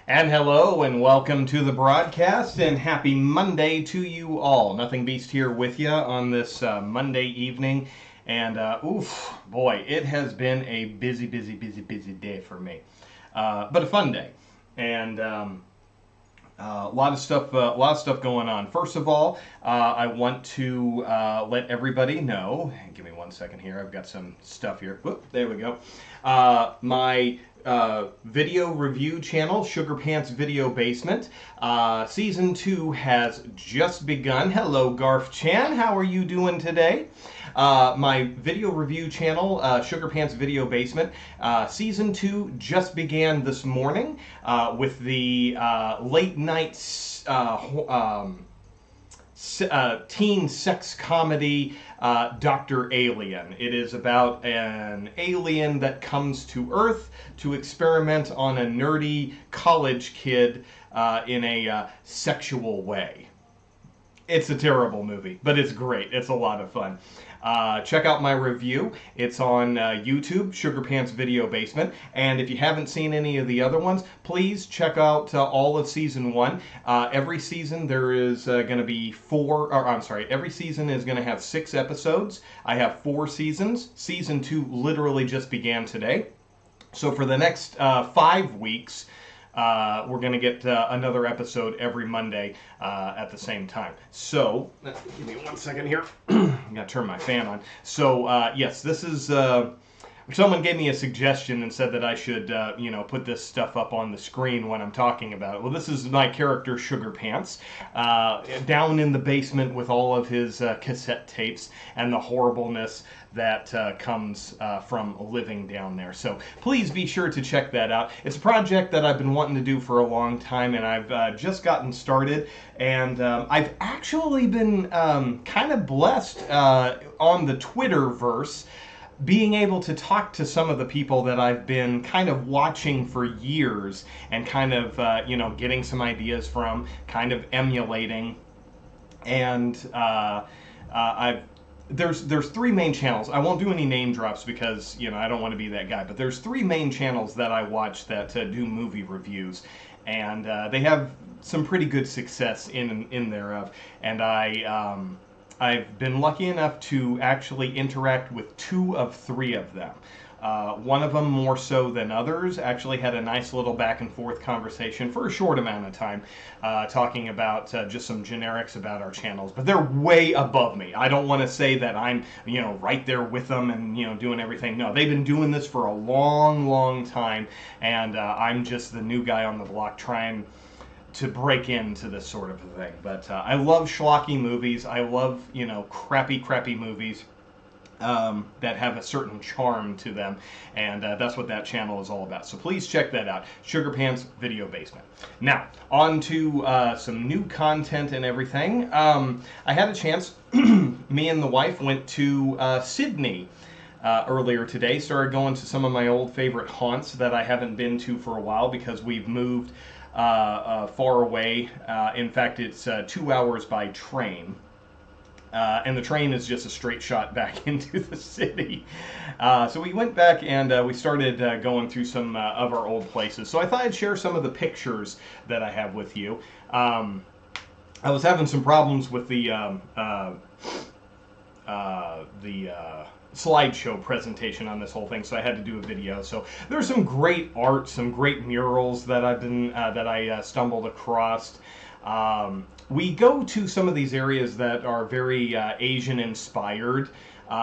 And hello and welcome to the broadcast and happy Monday to you all. Nothing Beast here with you on this Monday evening. And oof, boy, it has been a busy day for me. But a fun day. And a lot of stuff going on. First of all, I want to let everybody know. Give me 1 second here. I've got some stuff here. Whoop, there we go. My video review channel, Sugar Pants Video Basement. Season 2 has just begun. Hello, Garf Chan. How are you doing today? My video review channel, Sugar Pants Video Basement, Season 2 just began this morning with the late night teen sex comedy Dr. Alien. It is about an alien that comes to Earth to experiment on a nerdy college kid in a sexual way. It's a terrible movie, but it's great. It's a lot of fun. Check out my review. It's on YouTube, Sugar Pants Video Basement. And if you haven't seen any of the other ones, please check out all of Season 1. Every season there is going to be every season is going to have 6 episodes. I have 4 seasons. Season 2 literally just began today. So for the next 5 weeks, we're going to get another episode every Monday at the same time. So, give me 1 second here. I'm going to turn my fan on. So, yes, this is... someone gave me a suggestion and said that I should, put this stuff up on the screen when I'm talking about it. Well, this is my character, Sugar Pants, down in the basement with all of his cassette tapes and the horribleness that comes from living down there. So please be sure to check that out. It's a project that I've been wanting to do for a long time, and I've just gotten started. And I've actually been kind of blessed on the Twitterverse, being able to talk to some of the people that I've been kind of watching for years and kind of, getting some ideas from, kind of emulating. And there's 3 main channels. I won't do any name drops because, I don't want to be that guy. But there's 3 main channels that I watch that do movie reviews. And they have some pretty good success in thereof. And I've been lucky enough to actually interact with 2 of 3 of them. One of them more so than others. Actually had a nice little back and forth conversation for a short amount of time, talking about just some generics about our channels. But they're way above me. I don't want to say that I'm, right there with them and, doing everything. No, they've been doing this for a long time, and I'm just the new guy on the block trying to break into this sort of thing. But I love schlocky movies. I love, crappy movies that have a certain charm to them. And that's what that channel is all about. So please check that out. Sugar Pants Video Basement. Now, on to some new content and everything. I had a chance. Me and the wife went to Sydney earlier today. Started going to some of my old favorite haunts that I haven't been to for a while because we've moved far away. In fact, it's 2 hours by train. And the train is just a straight shot back into the city. So we went back and we started going through some of our old places. So I thought I'd share some of the pictures that I have with you. I was having some problems with the slideshow presentation on this whole thing, so I had to do a video. So there's some great art, some great murals that I stumbled across. We go to some of these areas that are very Asian inspired,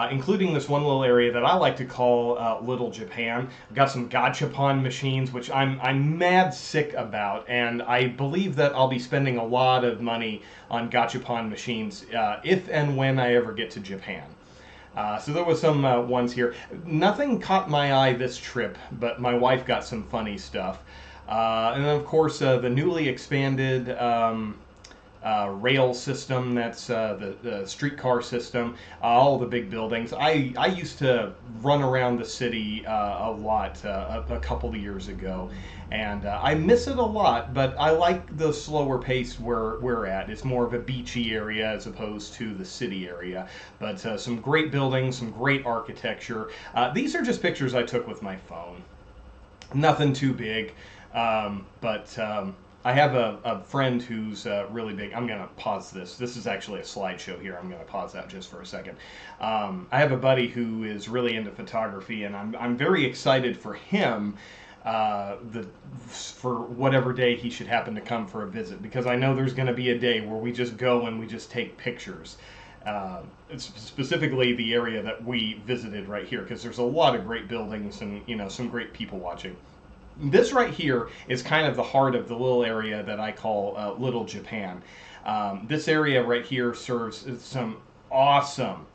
including this one little area that I like to call Little Japan. We've got some gachapon machines, which I'm mad sick about, and I believe that I'll be spending a lot of money on gachapon machines if and when I ever get to Japan. So there was some ones here. Nothing caught my eye this trip, but my wife got some funny stuff. And then, of course, the newly expanded rail system, that's the streetcar system, all the big buildings. I used to run around the city a lot a couple of years ago, and I miss it a lot, but I like the slower pace where we're at. It's more of a beachy area as opposed to the city area, but some great buildings, some great architecture. These are just pictures I took with my phone. Nothing too big. But I have a friend who's really big. I'm going to pause this. This is actually a slideshow here. I'm going to pause that just for a second. I have a buddy who is really into photography, and I'm very excited for him for whatever day he should happen to come for a visit, because I know there's going to be a day where we just go and we just take pictures. Specifically the area that we visited right here, because there's a lot of great buildings and some great people watching. This right here is kind of the heart of the little area that I call Little Japan. This area right here serves some awesome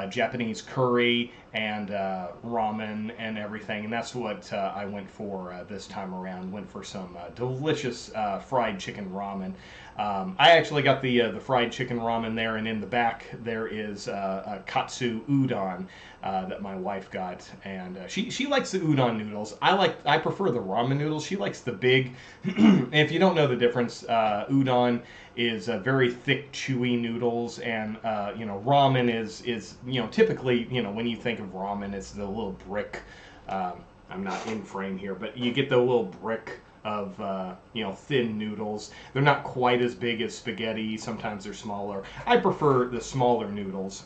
Japanese curry and ramen and everything, and that's what I went for this time around. Went for some delicious fried chicken ramen. I actually got the fried chicken ramen there, and in the back there is a katsu udon that my wife got, and she likes the udon noodles. I prefer the ramen noodles. She likes the big. If you don't know the difference, udon is very thick, chewy noodles, and ramen is typically when you think of ramen, it's the little brick. I'm not in frame here, but you get the little brick of thin noodles. They're not quite as big as spaghetti. Sometimes they're smaller. I prefer the smaller noodles,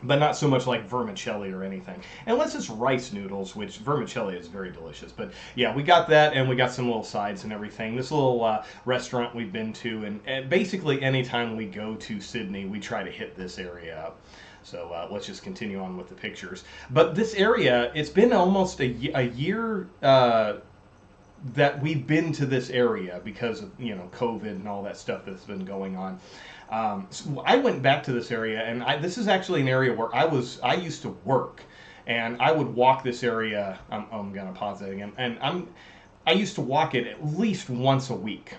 but not so much like vermicelli or anything. Unless it's rice noodles, which vermicelli is very delicious. But yeah, we got that, and we got some little sides and everything. This little restaurant we've been to, and basically anytime we go to Sydney, we try to hit this area up. So let's just continue on with the pictures. But this area, it's been almost a year that we've been to this area because of COVID and all that stuff that's been going on. So I went back to this area, and this is actually an area where I used to work, and I would walk this area. I'm gonna pause it again, and I used to walk it at least once a week,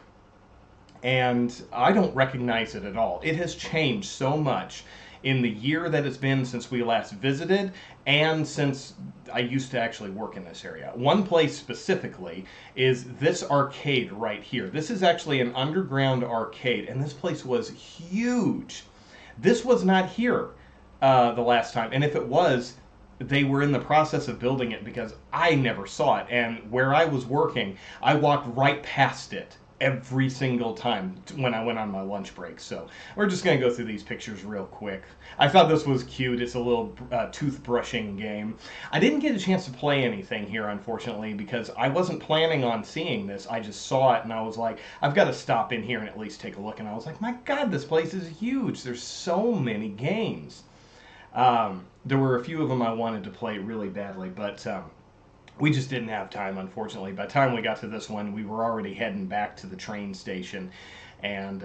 and I don't recognize it at all. It has changed so much in the year that it's been since we last visited, and since I used to actually work in this area. One place specifically is this arcade right here. This is actually an underground arcade, and this place was huge. This was not here the last time, and if it was, they were in the process of building it, because I never saw it, and where I was working, I walked right past it every single time when I went on my lunch break. So we're just going to go through these pictures real quick. I thought this was cute. It's a little toothbrushing game. I didn't get a chance to play anything here, unfortunately, because I wasn't planning on seeing this. I just saw it, and I was like, I've got to stop in here and at least take a look. And I was like, my God, this place is huge. There's so many games. There were a few of them I wanted to play really badly, but we just didn't have time, unfortunately. By the time we got to this one, we were already heading back to the train station, and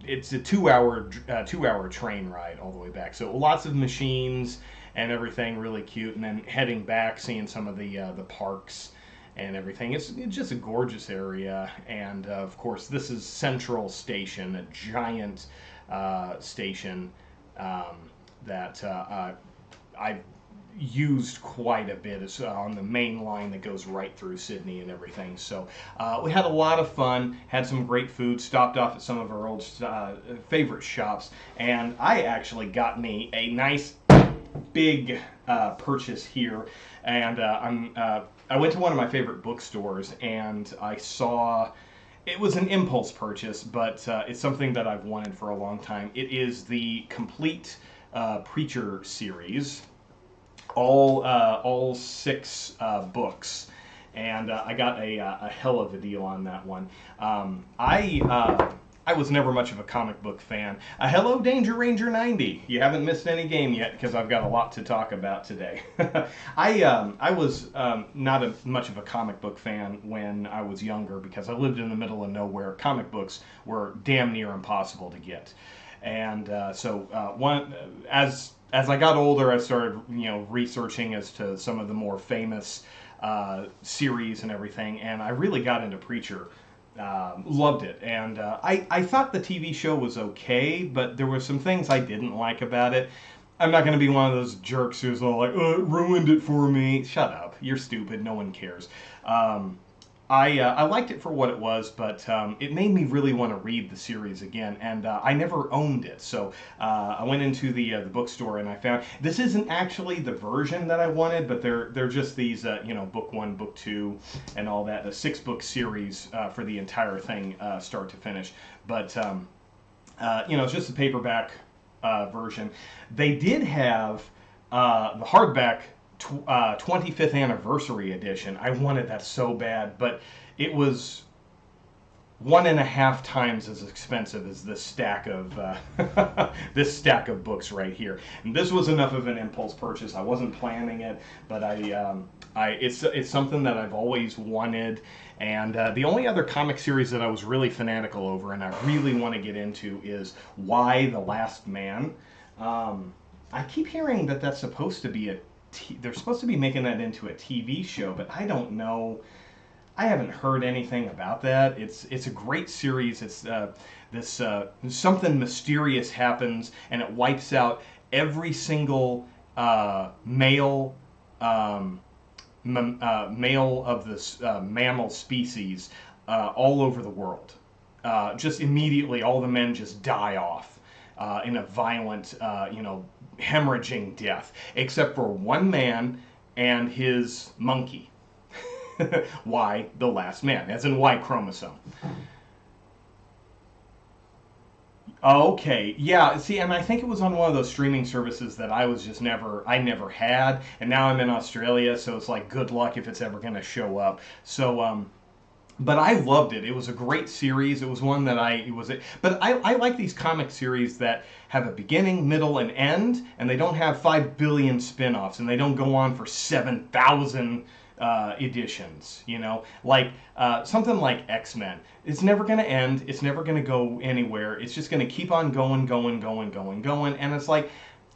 it's a two-hour train ride all the way back. So lots of machines and everything, really cute. And then heading back, seeing some of the parks and everything. It's just a gorgeous area. And of course, this is Central Station, a giant station that I've used quite a bit. It's on the main line that goes right through Sydney and everything. So we had a lot of fun, had some great food, stopped off at some of our old favorite shops, and I actually got me a nice big purchase here. And I went to one of my favorite bookstores, and I saw, it was an impulse purchase, but it's something that I've wanted for a long time. It is the complete Preacher series, all 6 books, and I got a hell of a deal on that one. I was never much of a comic book fan. Hello, Danger Ranger 90. You haven't missed any game yet, because I've got a lot to talk about today. I was not much of a comic book fan when I was younger, because I lived in the middle of nowhere. Comic books were damn near impossible to get. And so as I got older, I started researching as to some of the more famous series and everything, and I really got into Preacher. Loved it, and I thought the TV show was okay, but there were some things I didn't like about it. I'm not going to be one of those jerks who's all like, it ruined it for me. Shut up, you're stupid, no one cares. I liked it for what it was, but it made me really want to read the series again, and I never owned it. So I went into the bookstore and I found this isn't actually the version that I wanted, but they're just these book 1, book 2, and all that. A 6-book series for the entire thing, start to finish. But it's just a paperback version. They did have the hardback 25th anniversary edition. I wanted that so bad, but it was 1.5 times as expensive as this stack of this stack of books right here. And this was enough of an impulse purchase. I wasn't planning it, but it's something that I've always wanted. And the only other comic series that I was really fanatical over, and I really want to get into, is Y: The Last Man. I keep hearing that that's supposed to be they're supposed to be making that into a TV show, but I don't know. I haven't heard anything about that. It's a great series. It's something mysterious happens, and it wipes out every single male of this mammal species all over the world. Just immediately, all the men just die off in a violent, hemorrhaging death, except for one man and his monkey. Y: The Last Man, as in Y chromosome. Okay, yeah, see, and I think it was on one of those streaming services that I never had, and now I'm in Australia, so it's like, good luck if it's ever going to show up. So, but I loved it. It was a great series. It was one that but I like these comic series that have a beginning, middle, and end, and they don't have 5 billion spin-offs, and they don't go on for 7,000 editions, like something like X-Men. It's never going to end. It's never going to go anywhere. It's just going to keep on going, and it's like,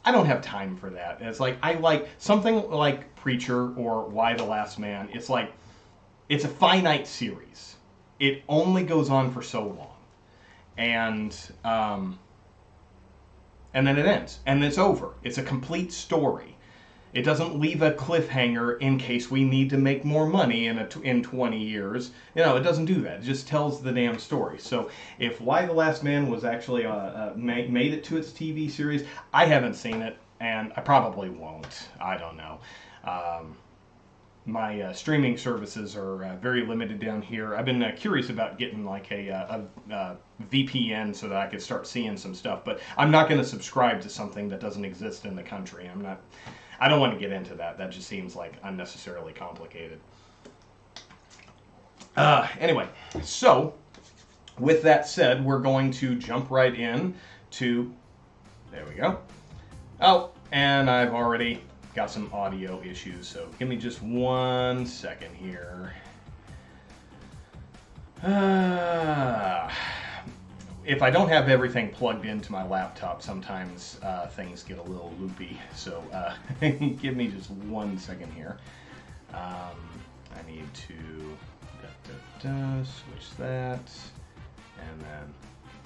I don't have time for that. It's like, I like something like Preacher or Y: The Last Man. It's like, it's a finite series. It only goes on for so long, and then it ends, and it's over. It's a complete story. It doesn't leave a cliffhanger in case we need to make more money in 20 years. It doesn't do that. It just tells the damn story. So if Y: The Last Man was actually made it to its TV series, I haven't seen it, and I probably won't. I don't know. My streaming services are very limited down here. I've been curious about getting like a VPN so that I could start seeing some stuff, but I'm not going to subscribe to something that doesn't exist in the country. I don't want to get into that. That just seems like unnecessarily complicated. Anyway, so with that said, we're going to jump right in to, there we go. Oh, and I've already got some audio issues, so give me just 1 second here. If I don't have everything plugged into my laptop, sometimes things get a little loopy. So give me just 1 second here. I need to switch that, and then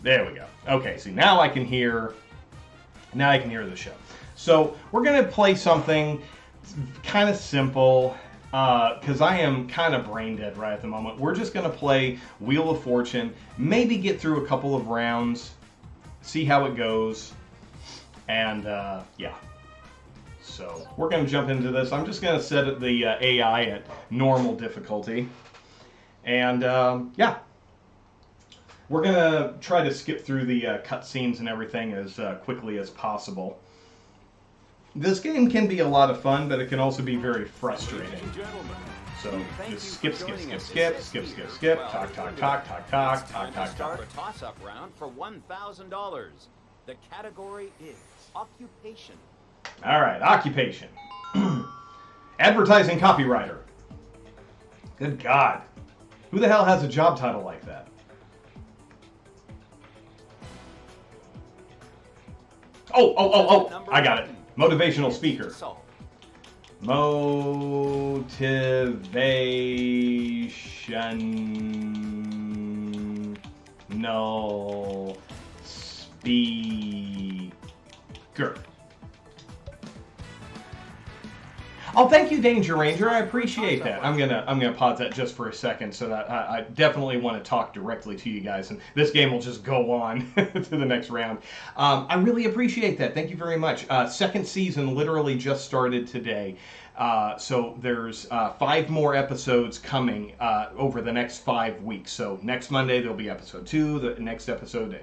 there we go. Okay, see, now I can hear the show. So we're gonna play something kind of simple, because I am kind of brain dead right at the moment. We're just going to play Wheel of Fortune, maybe get through a couple of rounds, see how it goes, and yeah. So we're going to jump into this. I'm just going to set the AI at normal difficulty, and yeah. We're going to try to skip through the cutscenes and everything as quickly as possible. This game can be a lot of fun, but it can also be very frustrating. So just skip, talk, Start a toss-up round for $1,000. The category is occupation. All right, occupation. Advertising copywriter. Good God. Who the hell has a job title like that? Oh, I got it. Motivational speaker. Motivational speaker. Oh, thank you, Danger Ranger. I appreciate that. I'm gonna pause that just for a second, so that I definitely want to talk directly to you guys, and this game will just go on to the next round. I really appreciate that. Thank you very much. Second season literally just started today. So there's 5 more episodes coming over the next 5 weeks. So next Monday there'll be episode 2. The next episode,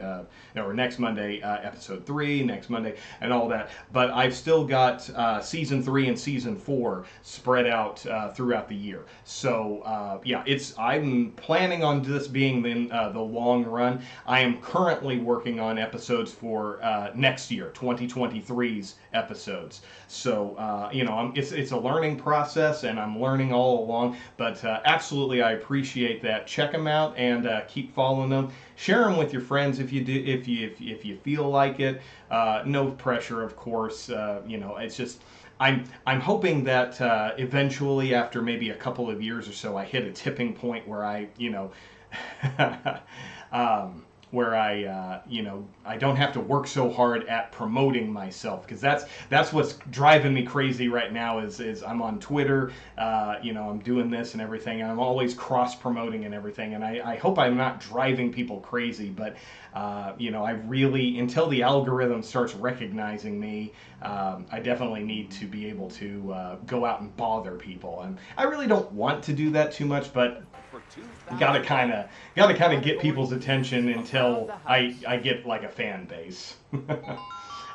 or next Monday episode 3. Next Monday, and all that. But I've still got season 3 and season 4 spread out throughout the year. So yeah, I'm planning on this being in the long run. I am currently working on episodes for next year, 2023's episodes. So you know, it's a learning process, and I'm learning all along. But absolutely, I appreciate that. Check them out and keep following them. Share them with your friends if you do, if you feel like it. No pressure, of course. You know, it's just I'm hoping that eventually, after maybe a couple of years or so, I hit a tipping point where I, you know. Where I, you know, I don't have to work so hard at promoting myself, because that's what's driving me crazy right now. Is I'm on Twitter, you know, I'm doing this and everything, and I'm always cross promoting and everything, and I hope I'm not driving people crazy, but you know, I really, until the algorithm starts recognizing me, I definitely need to be able to go out and bother people, and I really don't want to do that too much, but gotta kind of get people's attention until I get like a fan base.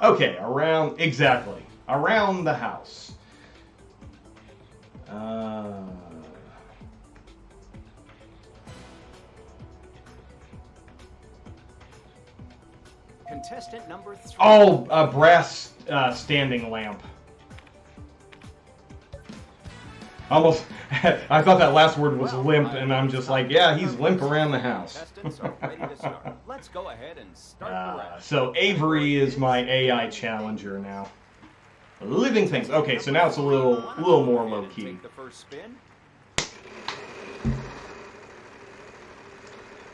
Okay, around the house. Contestant number 3. Oh, a brass standing lamp. Almost, I thought that last word was limp, and I'm just like, yeah, he's limp around the house. Let's go ahead and start the round. So Avery is my AI challenger now. Living things. Okay, so now it's a little more low key.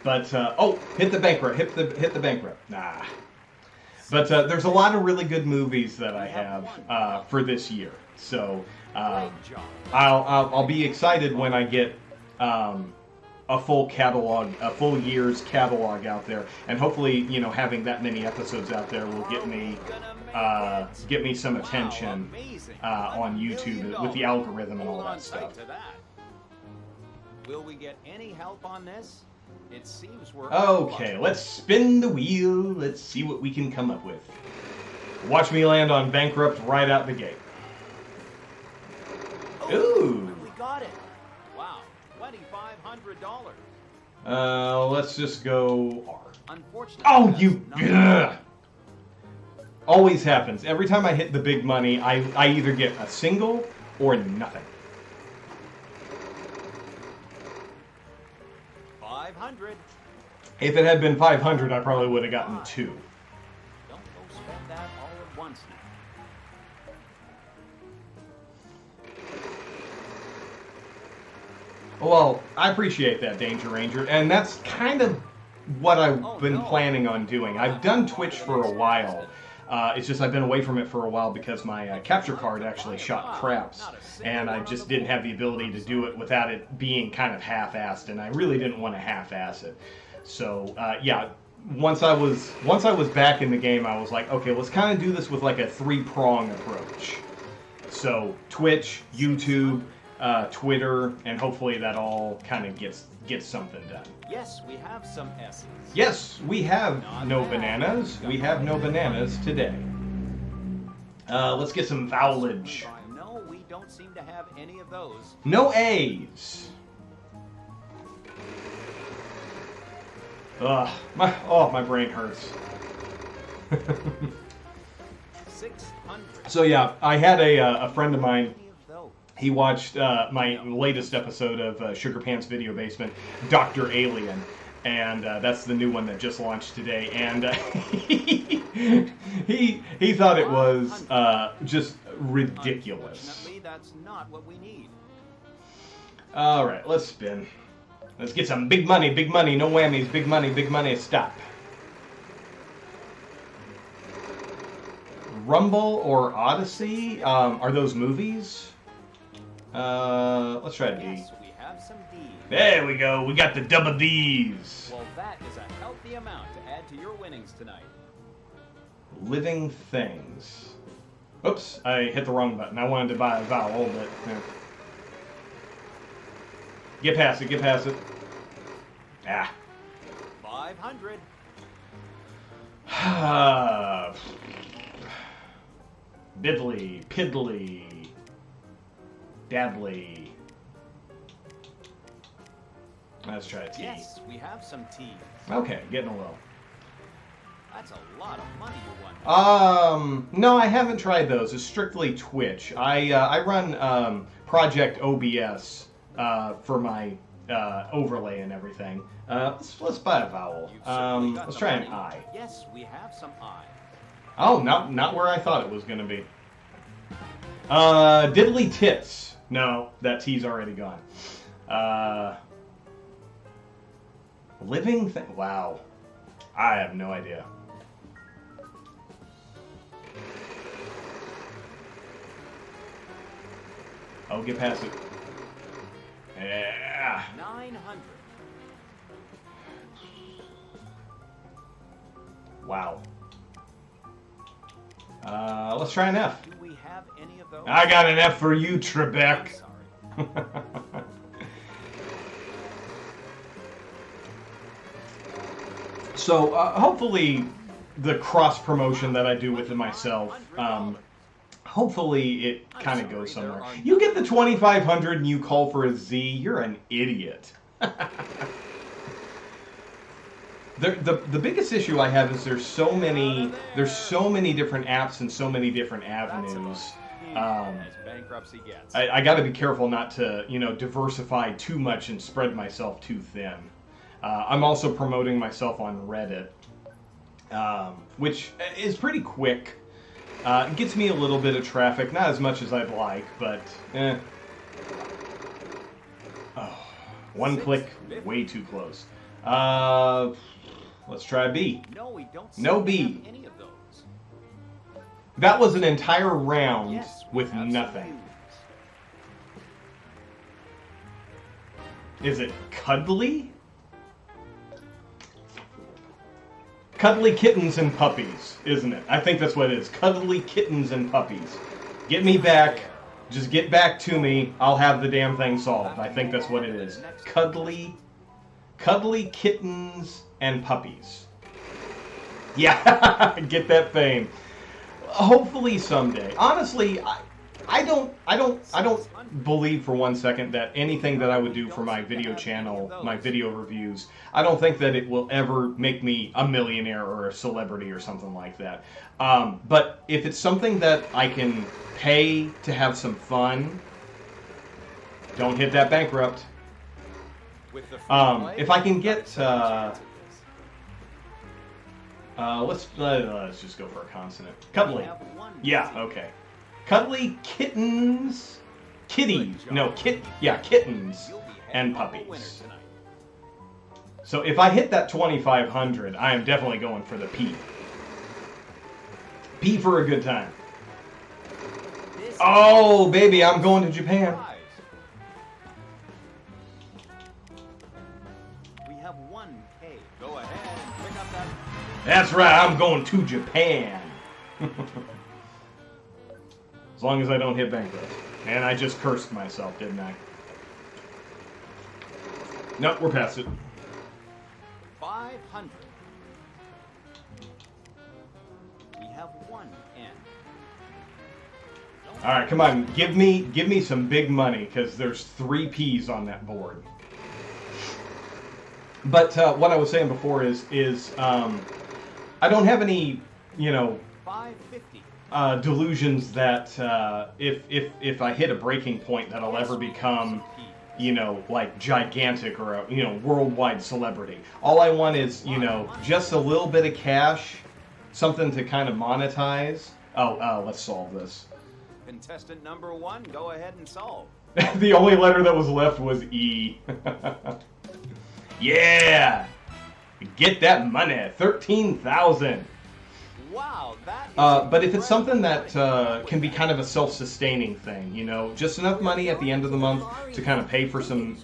But oh, hit the bankrupt. Hit the bankrupt. Nah. But there's a lot of really good movies that I have for this year. So I'll be excited when I get a full catalog, a full year's catalog out there, and hopefully, you know, having that many episodes out there will get me some attention on YouTube with the algorithm and all that stuff. Will we get any help on this? It seems we're okay. Let's spin the wheel. Let's see what we can come up with. Watch me land on bankrupt right out the gate. Ooh. We got it. Wow, $2,500. Let's just go R. Unfortunately. Oh, you. Always happens. Every time I hit the big money, I either get a single or nothing. 500. If it had been 500, I probably would have gotten 2. Don't go spend that all at once now. Well, I appreciate that, Danger Ranger, and that's kind of what I've been planning on doing. I've done Twitch for a while. It's just I've been away from it for a while because my capture card actually shot craps, and I just didn't have the ability to do it without it being kind of half-assed, and I really didn't want to half-ass it. So yeah, once I was back in the game, I was like, okay, let's kind of do this with like a 3-prong approach. So Twitch, YouTube, Twitter, and hopefully that all kind of gets something done. Yes, we have some S's. Yes, we have no bananas. We have no bananas today. Let's get some vowelage. No, we don't seem to have any of those. No A's. Ugh, my brain hurts. 600. So yeah, I had a friend of mine. He watched my latest episode of Sugar Pants Video Basement, Dr. Alien, and that's the new one that just launched today. And he thought it was just ridiculous. Unfortunately, that's not what we need. All right, let's spin. Let's get some big money, no whammies, big money, stop. Rumble or Odyssey, are those movies? Let's try D. Yes, we have some D's. There we go. We got the double D's. Well, that is a healthy amount to add to your winnings tonight. Living things. Oops, I hit the wrong button. I wanted to buy a vowel, but... Yeah. Get past it, get past it. Ah. 500. Biddly, piddly, dadly. Let's try T. Yes, we have some T's. Okay, getting a low. That's a lot of money you won. No, I haven't tried those. It's strictly Twitch. I run Project OBS for my overlay and everything. Let's buy a vowel. You've certainly got Let's the try an money. I. Yes, we have some I. Oh, not where I thought it was gonna be. Diddly tits. No, that T's already gone. Living thing. Wow, I have no idea. Oh, get past it. Yeah. 900. Wow. Let's try an F. Do we have any of those? I got an F for you, Trebek. I'm sorry. So, hopefully, the cross promotion that I do within myself, hopefully it kind of goes somewhere. You get the 2,500 and you call for a Z, you're an idiot. The biggest issue I have is there's so many different apps and so many different avenues. As bankruptcy gets. I got to be careful not to, diversify too much and spread myself too thin. I'm also promoting myself on Reddit, which is pretty quick. It gets me a little bit of traffic, not as much as I'd like, but Oh, one click, way too close. Let's try B. No, we don't. No seem to B. have any of those. That was an entire round Yes, we with have some nothing. U's. Is it cuddly? Cuddly kittens and puppies, isn't it? I think that's what it is. Cuddly kittens and puppies. Get me back. Just get back to me. I'll have the damn thing solved. I think that's what it is. Cuddly kittens and puppies. Yeah, get that fame. Hopefully someday. Honestly, I don't believe for one second that anything that I would do for my video channel, my video reviews, I don't think that it will ever make me a millionaire or a celebrity or something like that. But if it's something that I can pay to have some fun, don't hit that bankrupt. With the free play, If I can get, chances. let's just go for a consonant. Cuddly. We have one Yeah, Z. okay. Cuddly kittens, kitties, no, kittens You'll be and heading home a winner puppies. tonight. So if I hit that 2,500, I am definitely going for the P. P for a good time. This is Oh, baby, I'm going to Japan. prize. We have 1K. Go ahead and pick up that. That's right, I'm going to Japan. As long as I don't hit bankrupt. And I just cursed myself, didn't I? Nope, we're past it. 500. We have 1 N. All right, come on, give me some big money because there's 3 P's on that board. But what I was saying before is I don't have any 550. Delusions that if I hit a breaking point that I'll ever become like gigantic or a worldwide celebrity. All I want is just a little bit of cash, something to kind of monetize. Oh, let's solve this. Contestant number 1, go ahead and solve. The only letter that was left was E. Yeah! Get that money. 13,000. Wow, that is But if it's something that incredible. can be kind of a self-sustaining thing, just enough money at the end of the month to kind of pay for some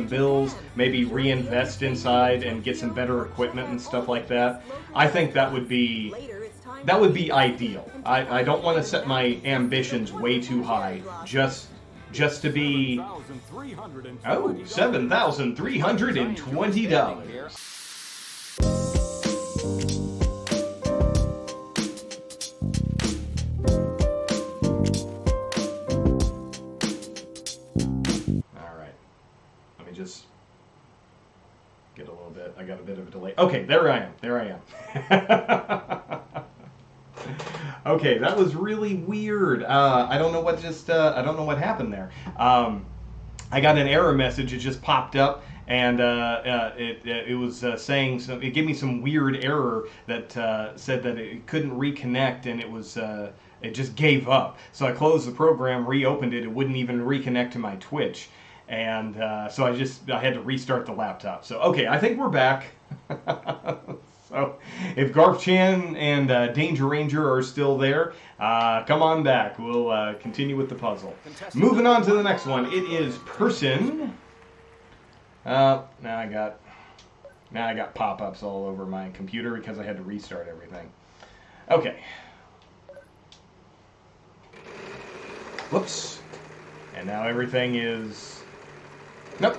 bills, maybe reinvest inside and get some better equipment and stuff like that, I think that would be ideal. I don't want to set my ambitions way too high just to be $7,320. Just get a little bit. I got a bit of a delay. Okay, there I am. Okay, that was really weird. I don't know what happened there. I got an error message. It just popped up, and it was saying it gave me some weird error that said that it couldn't reconnect, and it just gave up. So I closed the program, reopened it. It wouldn't even reconnect to my Twitch. And so I had to restart the laptop. So, okay, I think we're back. So, if Garth Chan and Danger Ranger are still there, come on back. We'll continue with the puzzle. Moving on to the next one. It is person. Now I got pop-ups all over my computer because I had to restart everything. Okay. Whoops. And now everything is... Nope.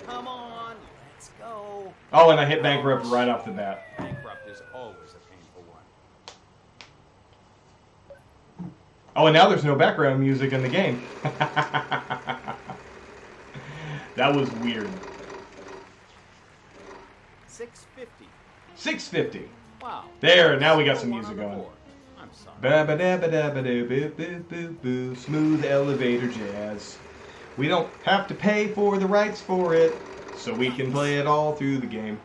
Come on, let's go. Oh, and I hit bankrupt right off the bat. Bankrupt is always a painful one. Oh, and now there's no background music in the game. That was weird. 650. 650. Wow. There, now we got some music going. I'm sorry. Ba-ba-da-ba-da-ba-doo-boo-boo-boo. Smooth elevator jazz. We don't have to pay for the rights for it, so we can play it all through the game.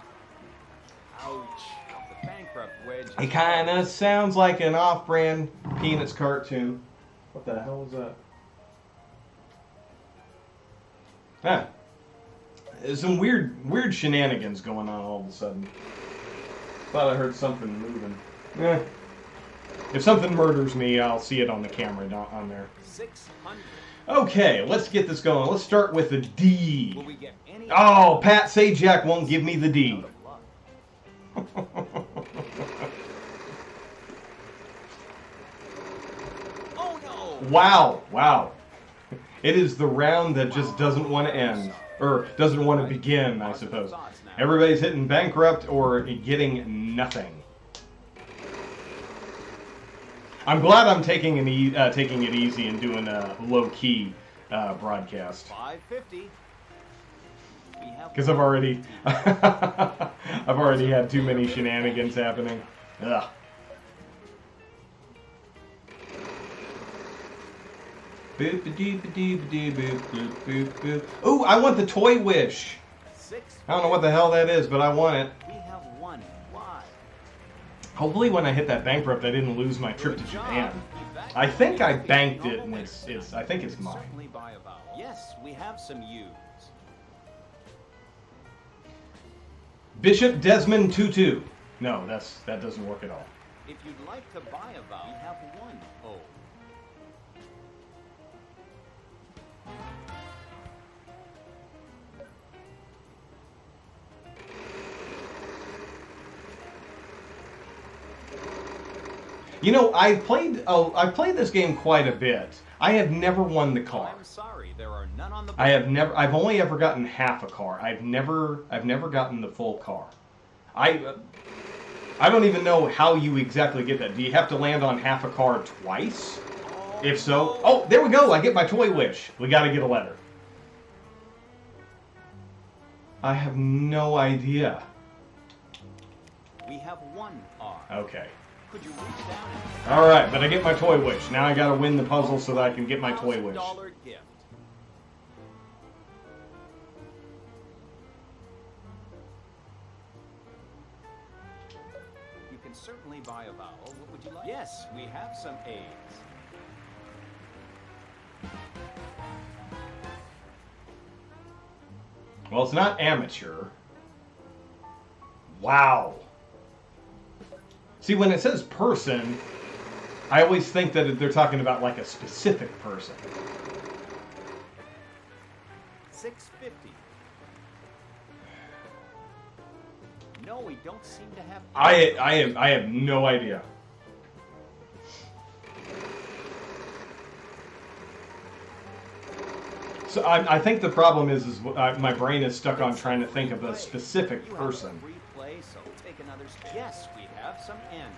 Ouch. The bankrupt wedge. It kind of sounds like an off-brand Peanuts cartoon. What the hell was that? Ah. There's some weird shenanigans going on all of a sudden. Thought I heard something moving. If something murders me, I'll see it on the camera, not on there. 600. Okay, let's get this going. Let's start with the D. Will we get any... Oh, Pat Sajak won't give me the D. Oh no! Wow. It is the round that just doesn't want to end. Or doesn't want to begin, I suppose. Everybody's hitting bankrupt or getting nothing. I'm glad I'm taking it easy and doing a low-key broadcast. 550. Because I've already had too many shenanigans happening. Ugh. Ooh, I want the toy wish. I don't know what the hell that is, but I want it. We have one. Why? Hopefully when I hit that bankrupt, I didn't lose my trip to Japan. I think I banked it, and I think it's mine. Yes, we have some U's. Bishop Desmond Tutu. No, that doesn't work at all. If you'd like to buy a vowel, we have one O. I've played this game quite a bit. I have never won the car. I'm sorry, there are none on the board. I've only ever gotten half a car. I've never gotten the full car. I don't even know how you exactly get that. Do you have to land on half a car twice? If so, oh, there we go. I get my toy wish. We got to get a letter. I have no idea. We have one R. Okay. Could you reach down and... All right, but I get my toy wish. Now I got to win the puzzle so that I can get my toy wish. $1,000 gift. You can certainly buy a vowel. What would you like? Yes, we have some A's. Well, it's not amateur. Wow. See, when it says person, I always think that they're talking about like a specific person. 650. No, we don't seem to have. I have no idea. So I think the problem is my brain is stuck on trying to think of a specific person. Free play, so take another spin. Yes, we have some ends.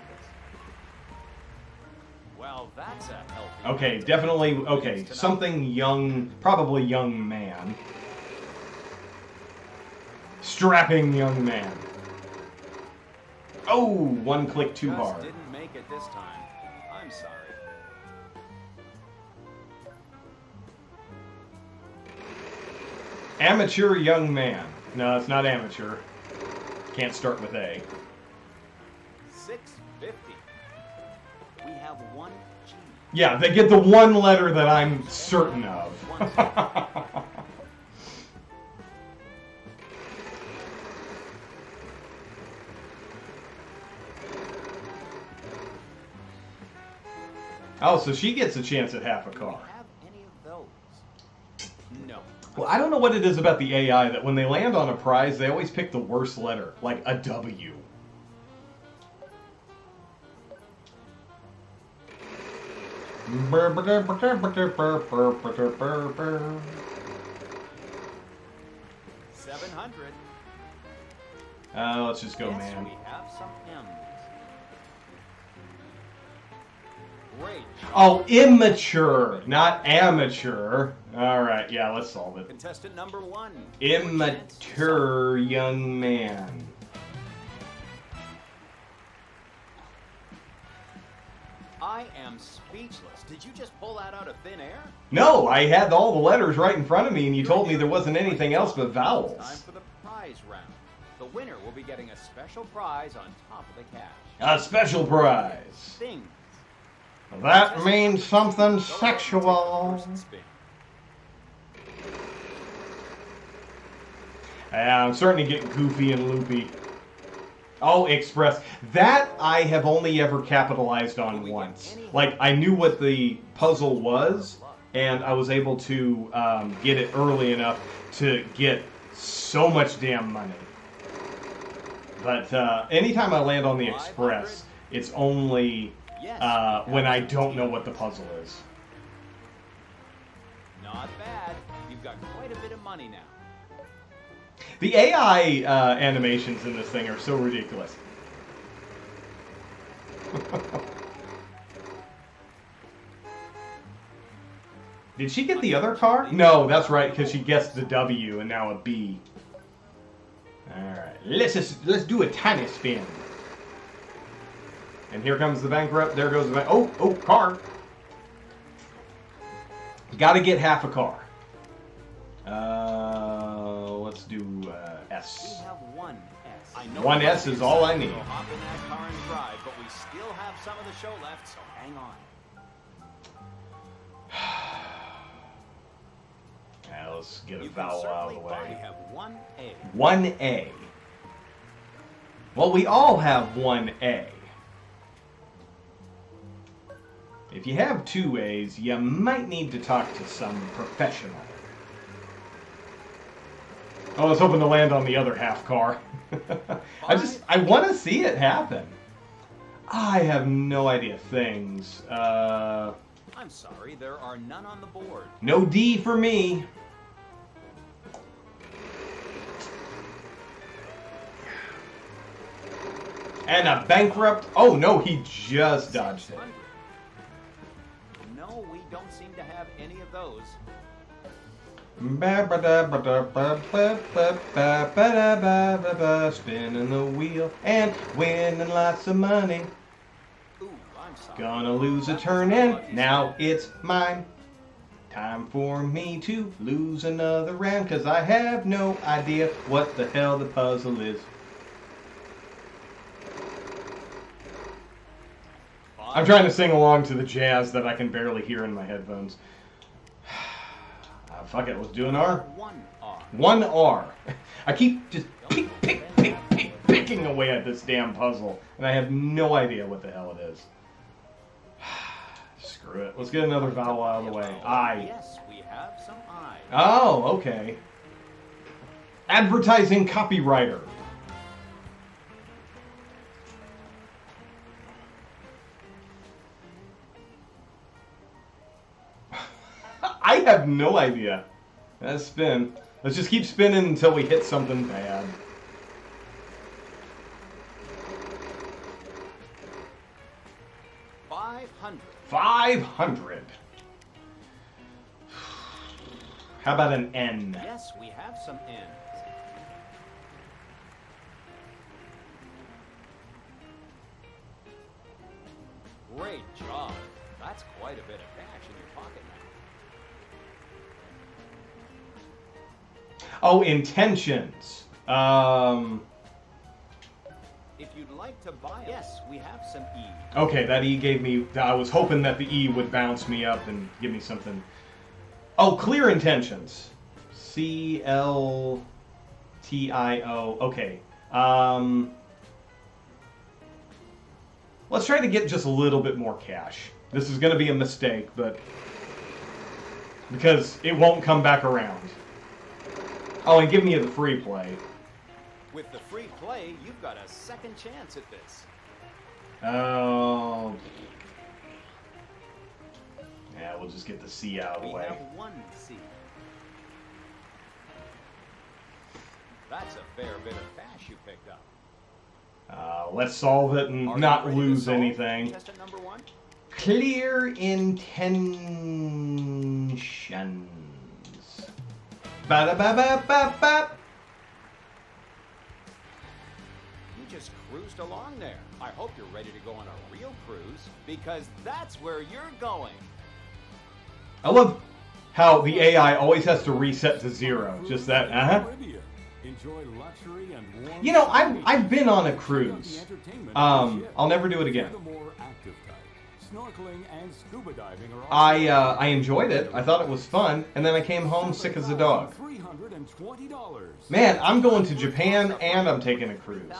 Well, that's a healthy. Okay, definitely. Okay, something young, probably young man. Strapping young man. Oh, one click too hard. Didn't make it this time. I'm sorry. Amateur young man. No, it's not amateur. Can't start with A. 650. We have one G. Yeah, they get the one letter that I'm certain of. Oh, so she gets a chance at half a car. Do we have any of those? No. Well, I don't know what it is about the AI that when they land on a prize, they always pick the worst letter, like a W. $700. Let's just go, Yes, man. we have some M's. Great. Oh, immature, not amateur. All right, yeah, let's solve it. Contestant number 1. Immature young man. I am speechless. Did you just pull that out of thin air? No, I had all the letters right in front of me, and you told me there wasn't anything else but It's time vowels. for the prize round. The winner will be getting a special prize on top of the cash. A special prize. Things. That means something sexual. First spin. Yeah, I'm starting to get goofy and loopy. Oh, Express. That I have only ever capitalized on once. Like, I knew what the puzzle was, and I was able to get it early enough to get so much damn money. But anytime I land on the Express, it's only when I don't know what the puzzle is. Not bad. You've got quite a bit of money now. The AI animations in this thing are so ridiculous. Did she get the other car? No, that's right, because she guessed the W and now a B. Alright, let's do a tiny spin. And here comes the bankrupt. There goes the bank. Oh, car. Gotta get half a car. Let's do S. We have one S. I know One S is all I need. We'll hop in that car and drive, but we still have some of the show left, so hang on. Now let's get a You can vowel out of certainly the way. have one A. 1A. Well, we all have 1A. If you have 2 A's, you might need to talk to some professional. Oh, let's hoping to land on the other half car. I want to see it happen. I have no idea. Things. I'm sorry, there are none on the board. No D for me. And a bankrupt. Oh no, he just dodged it. 600. No, we don't seem to have any of those. Spinning the wheel and winning lots of money. Ooh, I'm sorry. Gonna lose a turn and now it's mine. Time for me to lose another round, cause I have no idea what the hell the puzzle is. I'm trying to sing along to the jazz that I can barely hear in my headphones. Fuck it, let's do an R. One R. 1 R. I keep just pick. picking away at this damn puzzle, and I have no idea what the hell it is. Screw it. Let's get another vowel out of the way. I. Yes, we have some I. Oh, okay. Advertising copywriter. I have no idea. Let's spin. Let's just keep spinning until we hit something bad. $500. 500. How about an N? Yes, we have some N's. Great job. That's quite a bit of cash in your pocket now. Oh, intentions. If you'd like to buy, yes, we have some E. Okay, that E gave me... I was hoping that the E would bounce me up and give me something... Oh, clear intentions. C-L-T-I-O. Okay. Let's try to get just a little bit more cash. This is going to be a mistake, but... because it won't come back around. Oh, and give me the free play. With the free play, you've got a second chance at this. Oh. Yeah, we'll just get the C out of the We way. have one C. That's a fair bit of cash you picked up. Let's solve it and Are not you ready to lose solve anything. contestant number 1? Clear intentions. Ba-da-ba-ba-ba-ba. You just cruised along there. I hope you're ready to go on a real cruise, because that's where you're going. I love how the AI always has to reset to 0. Just that, Enjoy luxury and warm. You know, I've been on a cruise. I'll never do it again. Snorkeling and scuba diving are I enjoyed it. I thought it was fun, and then I came home sick as a dog. $320. Man, I'm going to Japan and I'm taking a cruise.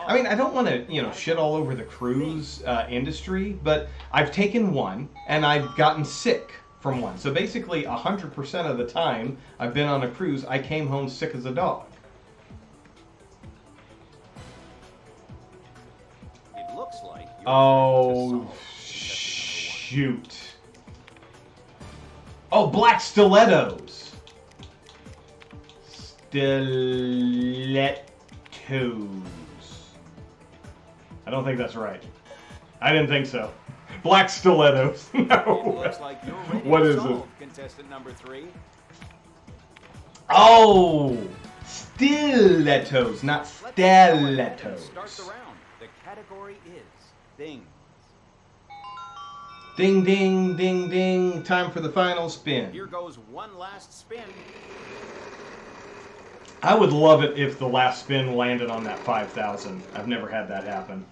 I mean, I don't want to, shit all over the cruise industry, but I've taken one and I've gotten sick from one. So basically, 100% of the time I've been on a cruise, I came home sick as a dog. It looks like you're Oh, shoot. Oh, black stilettos. Stilettos. I don't think that's right. I didn't think so. Black stilettos. It No. looks like you're ready What to is solve it? contestant number 3. Oh, stilettos, not Let's go ahead and stilettos. start the round. The category is things. Ding, ding, ding, ding. Time for the final spin. Here goes one last spin. I would love it if the last spin landed on that 5,000. I've never had that happen.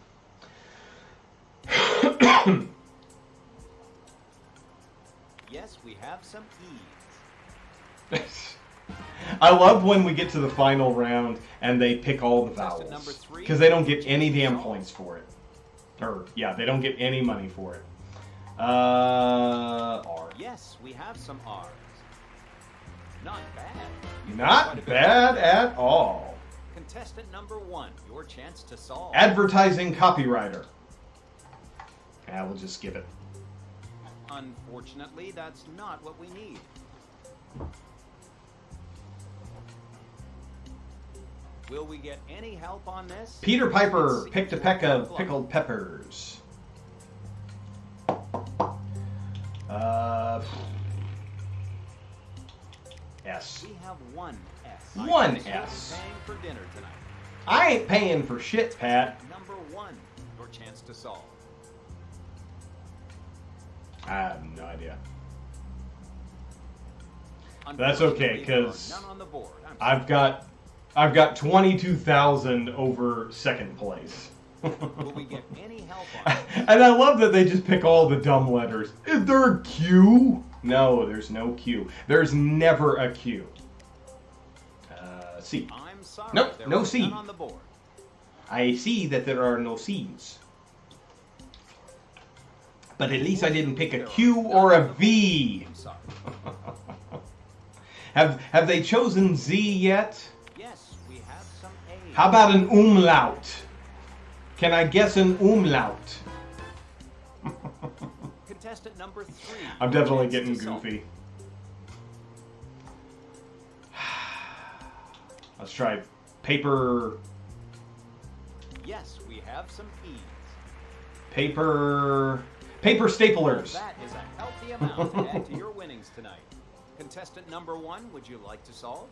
Yes, we have some E's. I love when we get to the final round and they pick all the Contestant number vowels. 3. Because they don't get any damn points for it. Or, yeah, they don't get any money for it. R. Yes, we have some R's. Not bad. You've got quite a Not bit of bad money. at all. Contestant number 1, your chance to solve. Advertising copywriter. Yeah, we'll just skip it. Unfortunately, that's not what we need. Will we get any help on this? Peter Piper Let's picked a see peck your of luck. pickled peppers. S. We have one S. One I guess you'll be S. Paying for dinner tonight. I ain't paying for shit, Pat. Number 1, your chance to solve. I have no idea. That's okay, Unfortunately, there are 'cause none on the board. I've got 22,000 over second place. Will we get any help on it? And I love that they just pick all the dumb letters. Is there a Q? No, there's no Q. There's never a Q. C. I'm sorry. Nope, there no are C. none on the board. I see that there are no C's. But at least I didn't pick a Q or a V. I'm sorry. Have they chosen Z yet? Yes, we have some A's. How about an umlaut? Can I guess an umlaut? Contestant number 3. I'm definitely Chance getting to solve. goofy. Let's try paper. Yes, we have some P's. Paper staplers. That is a healthy amount to add to your winnings tonight. Contestant number 1, would you like to solve?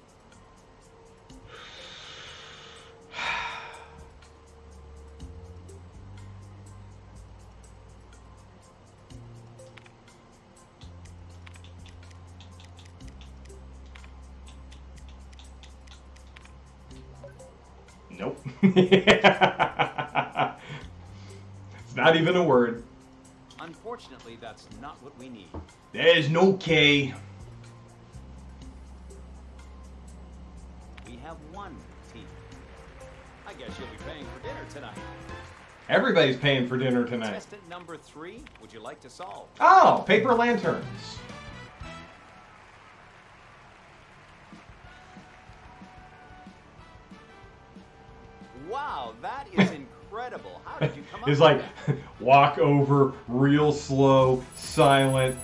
Nope. It's not even a word. Unfortunately, that's not what we need. There's no K. We have 1 T. I guess you'll be paying for dinner tonight. Everybody's paying for dinner tonight. Contestant number 3, would you like to solve? Oh, paper lanterns. Wow, that is incredible. How did you come up It's with like that? walk over, real slow, silent.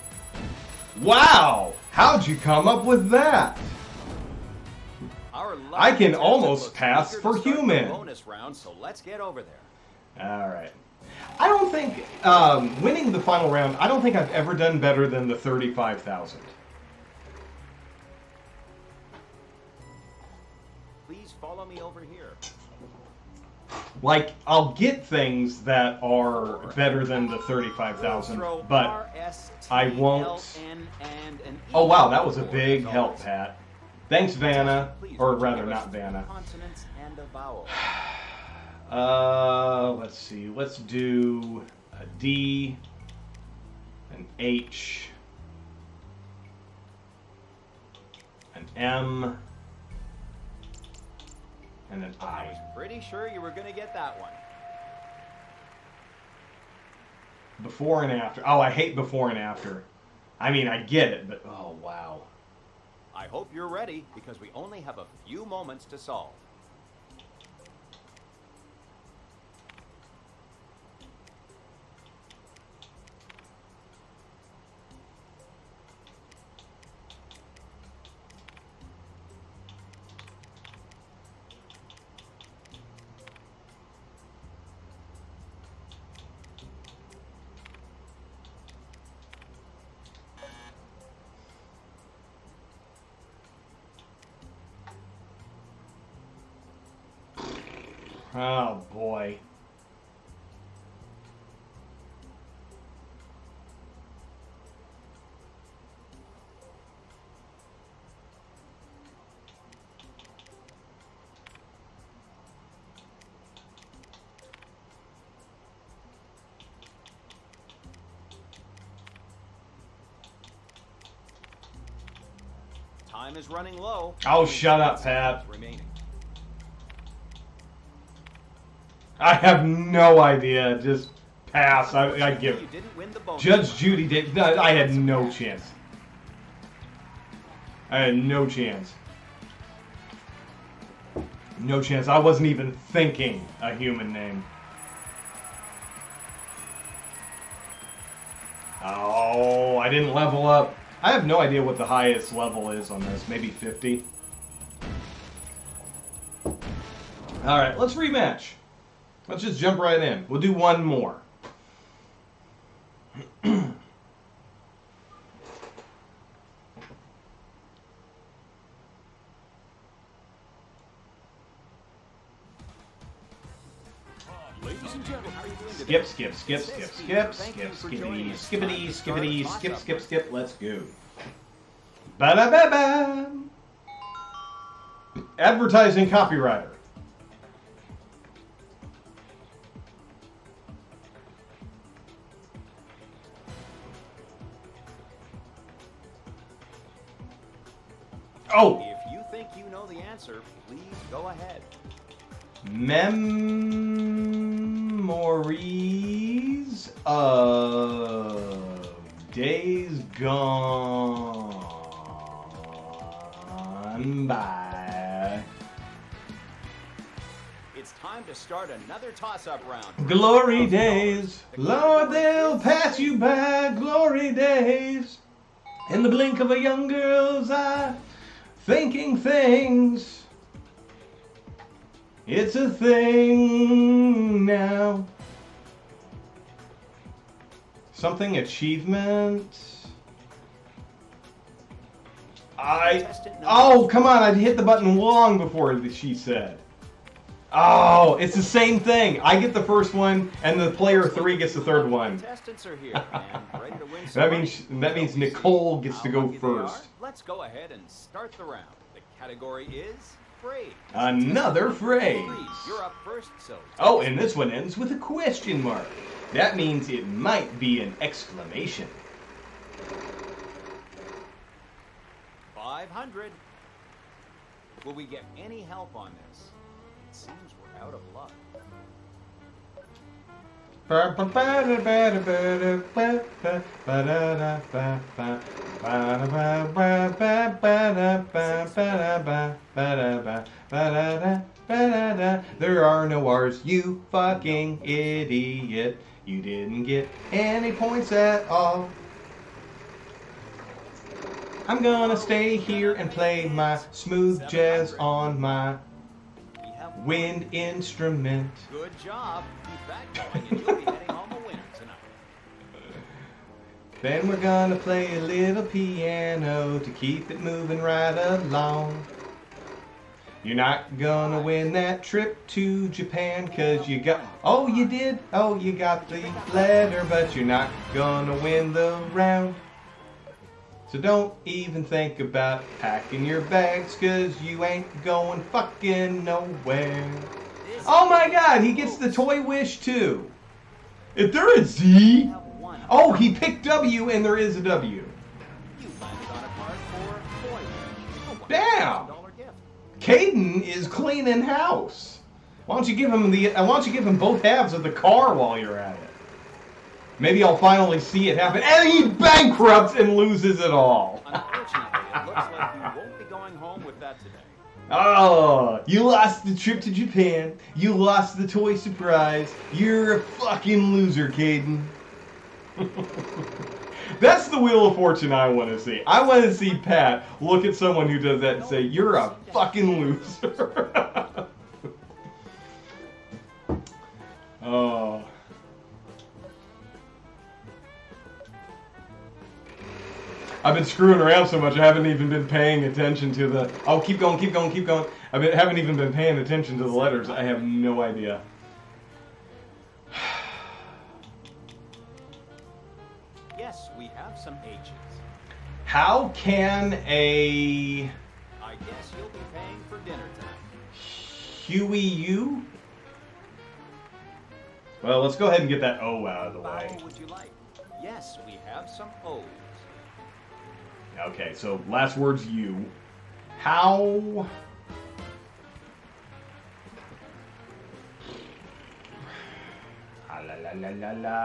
Wow, how'd you come up with that? Our lucky I can contestant almost looks pass eager for to start the human. bonus round, so let's get over there. All right. I don't think winning the final round. I don't think I've ever done better than the 35,000. Please follow me over here. Like I'll get things that are better than the 35,000, Throw but R, S, T, I won't. L, N, and an E Oh wow, that on was a the board, big as help, always. Pat. Thanks, Vanna, Please, or would you rather, give us not Vanna. Consonants and a vowel. Let's see. Let's do a D, an H, an M, and an I was I. pretty sure you were going to get that one. Before and after. Oh, I hate before and after. I mean, I get it, but oh wow. I hope you're ready, because we only have a few moments to solve. Oh boy. Time is running low. Oh, shut up, 10 Pat. seconds remaining. I have no idea. Just pass. I give. You didn't win the bonus Judge round. Judy did. No, I had no chance. I had no chance. No chance. I wasn't even thinking a human name. Oh, I didn't level up. I have no idea what the highest level is on this. Maybe 50. Alright, let's rematch. Let's just jump right in. We'll do one more. Ladies and gentlemen, how are you doing today? Skip, skip, skip, skip, skip, skip, skippity, skippity, skippity, skip, skip, skip. Let's go. Ba-da-ba-ba. Advertising copywriter. Oh, If you think you know the answer, please go ahead. Memories of days gone by. It's time to start another toss-up round. Glory days, Lord, they'll pass you by. Glory days, in the blink of a young girl's eye, thinking things. It's a thing now. Something achievement. Oh, come on, I hit the button long before she said. Oh, it's the same thing. I get the first one, and the player 3 gets the third one. Contestants are here and ready to win some That means Nicole gets to go first. Let's go ahead and start the round. The category is phrase. Another phrase. You're up first, so. Oh, and this one ends with a question mark. That means it might be an exclamation. 500. Will we get any help on this? It seems we're out of luck. There are no R's, you fucking idiot. You didn't get any points at all. I'm gonna stay here and play my smooth jazz on my wind instrument. Good job. Keep that going and you'll be heading home a winner tonight. Then we're gonna play a little piano to keep it moving right along. You're not gonna win that trip to Japan cause you got... Oh, you did? Oh, you got the letter, but you're not gonna win the round. So don't even think about packing your bags cause you ain't going fucking nowhere. Oh my god, he gets the toy wish too. Is there a Z? Oh, he picked W and there is a W. You landed on a card for toy wish. Damn! $1,000 gift. Caden is cleaning house. Why don't you give him both halves of the car while you're at it? Maybe I'll finally see it happen. And he bankrupts and loses it all. Unfortunately, it looks like you won't be going home with that today. Oh, you lost the trip to Japan. You lost the toy surprise. You're a fucking loser, Caden. That's the Wheel of Fortune I want to see. I want to see Pat look at someone who does that and say, you're a fucking loser. Oh. I've been screwing around so much I haven't even been paying attention to the... Oh, keep going, keep going, keep going. Haven't even been paying attention to the letters. I have no idea. Yes, we have some H's. How can a... I guess you'll be paying for dinner tonight. Huey U? Well, let's go ahead and get that O out of the way. What would you like? Yes, we have some O's. Okay, so last word's U. How...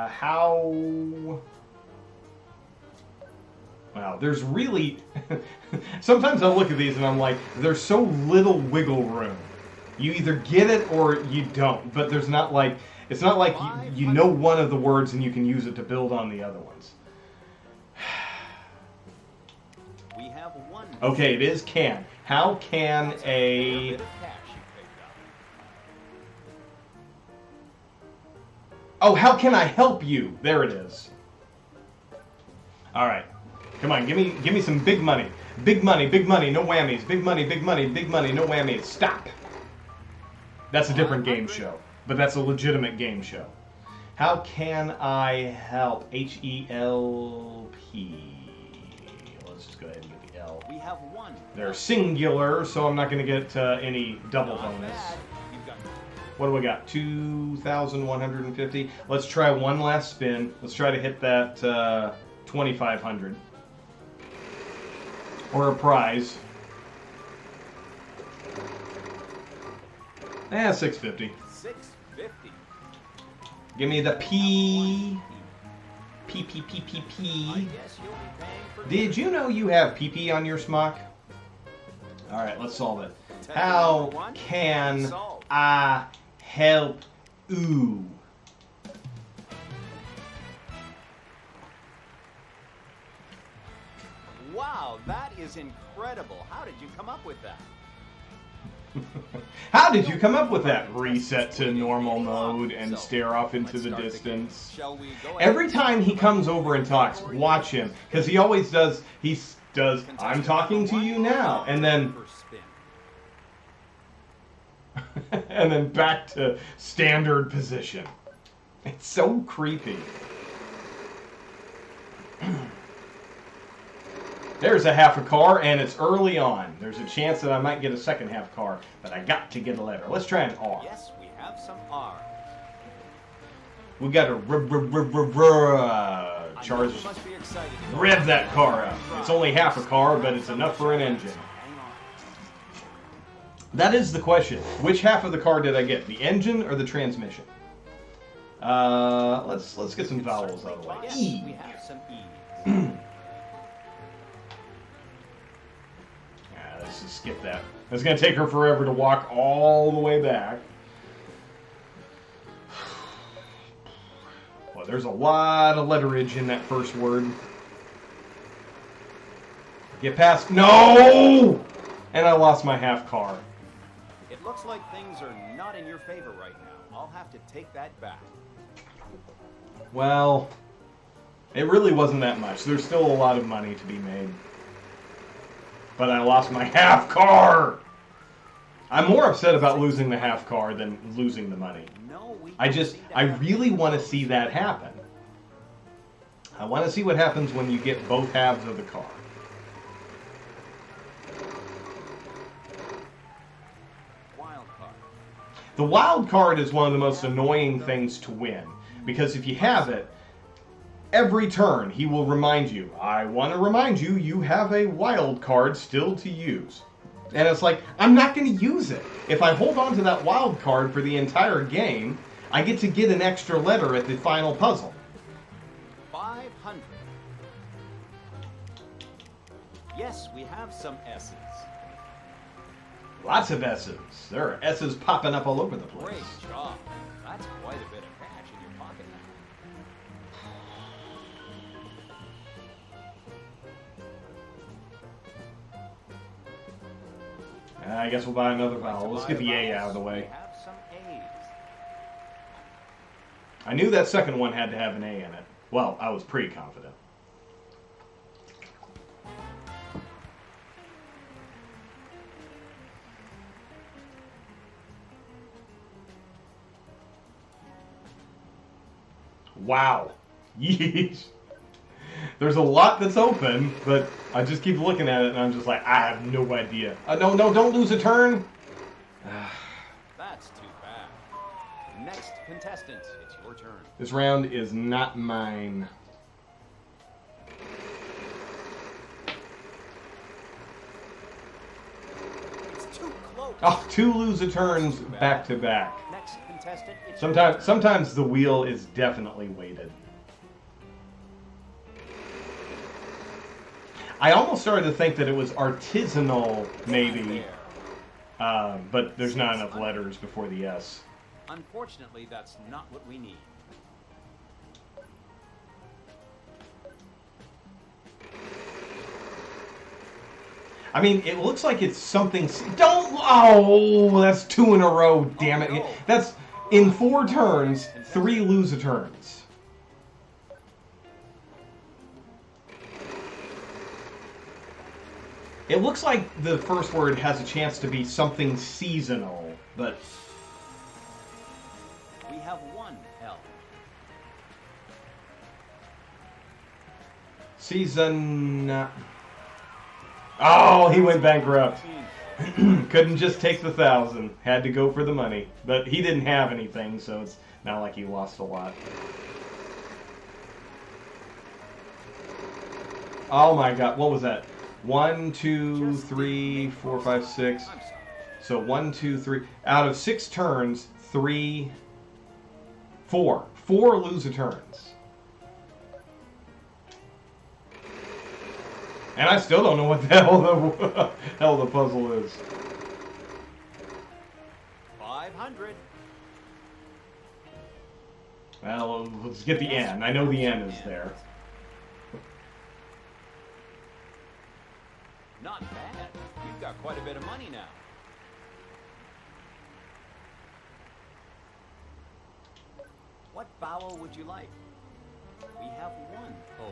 How... Wow, there's really... Sometimes I look at these and I'm like, there's so little wiggle room. You either get it or you don't, but there's not like... It's not like you know one of the words and you can use it to build on the other ones. We have one. Okay, it is can. How can a... Oh, how can I help you? There it is. All right. Come on, give me some big money. Big money, no whammies. Big money, no whammies. Stop. That's a different game show, but that's a legitimate game show. How can I help? H-E-L-P. Let's just go ahead and get the L. We have one. They're singular, so I'm not going to get any double bonus. What do we got? 2,150. Let's try one last spin. Let's try to hit that 2,500. Or a prize. $6.50. $6.50. Give me the P. P. I guess you'll be paying for Did you know you have PP on your smock? Alright, let's solve it. Technique How number one, can solve. I help you? Wow, that is incredible. How did you come up with that? How did you come up with that? Reset to normal mode and stare off into the distance. Shall we go ahead? Every time he comes over and talks, watch him. Because he always does, I'm talking to you now. And then, For spin. and then back to standard position. It's so creepy. There's a half a car, and it's early on. There's a chance that I might get a second half car, but I got to get a letter. Let's try an R. Yes, we have some R. We got to charge, You must be excited to go rev that car up. It's only half a car, but it's enough for an engine. Hang on. That is the question. Which half of the car did I get? The engine or the transmission? Let's get some vowels out of the way. Yes, E. we have some E's. Let's just skip that. It's going to take her forever to walk all the way back. Well, there's a lot of letterage in that first word. Get past. No! And I lost my half car. It looks like things are not in your favor right now. I'll have to take that back. Well, it really wasn't that much. There's still a lot of money to be made. But I lost my half car! I'm more upset about losing the half car than losing the money. No, we I don't see that really want to see that happen. I want to see what happens when you get both halves of the car. Wild card. The wild card is one of the most annoying things to win. Because if you have it, every turn he will remind you, I want to remind you, you have a wild card still to use. And it's like, I'm not going to use it. If I hold on to that wild card for the entire game, I get to get an extra letter at the final puzzle. 500. Yes, we have some S's. Lots of S's. There are S's popping up all over the place. Great job. That's quite a bit of cash in your pocket now. I guess we'll buy another vowel. Let's get the A out of the way. We have some A's. I knew that second one had to have an A in it. Well, I was pretty confident. Wow. Yeesh. There's a lot that's open, but I just keep looking at it and I'm just like, I have no idea. No, don't lose a turn. That's too bad. Next contestant, it's your turn. This round is not mine. It's too close. Oh, 2 lose-a turns back to back. Next contestant, it's your turn. Sometimes the wheel is definitely weighted. I almost started to think that it was artisanal, maybe, but there's not enough letters before the S. Unfortunately, that's not what we need. I mean, it looks like it's something. Oh, that's 2 in a row. Damn it! no. That's in 4 turns, 3 lose-a turns. It looks like the first word has a chance to be something seasonal, but We have one L. season. Oh, he went bankrupt. Couldn't just take the 1,000. Had to go for the money. But he didn't have anything, so it's not like he lost a lot. Oh my god, what was that? 1, 2, 3, 4, 5, 6. I'm sorry. So 1, 2, 3. Out of 6 turns, 3, 4. 4 lose a turns. And I still don't know what the hell the puzzle is. 500. Well, let's get the N. I know the N is there. Not bad. You've got quite a bit of money now. What vowel would you like? We have 1 O.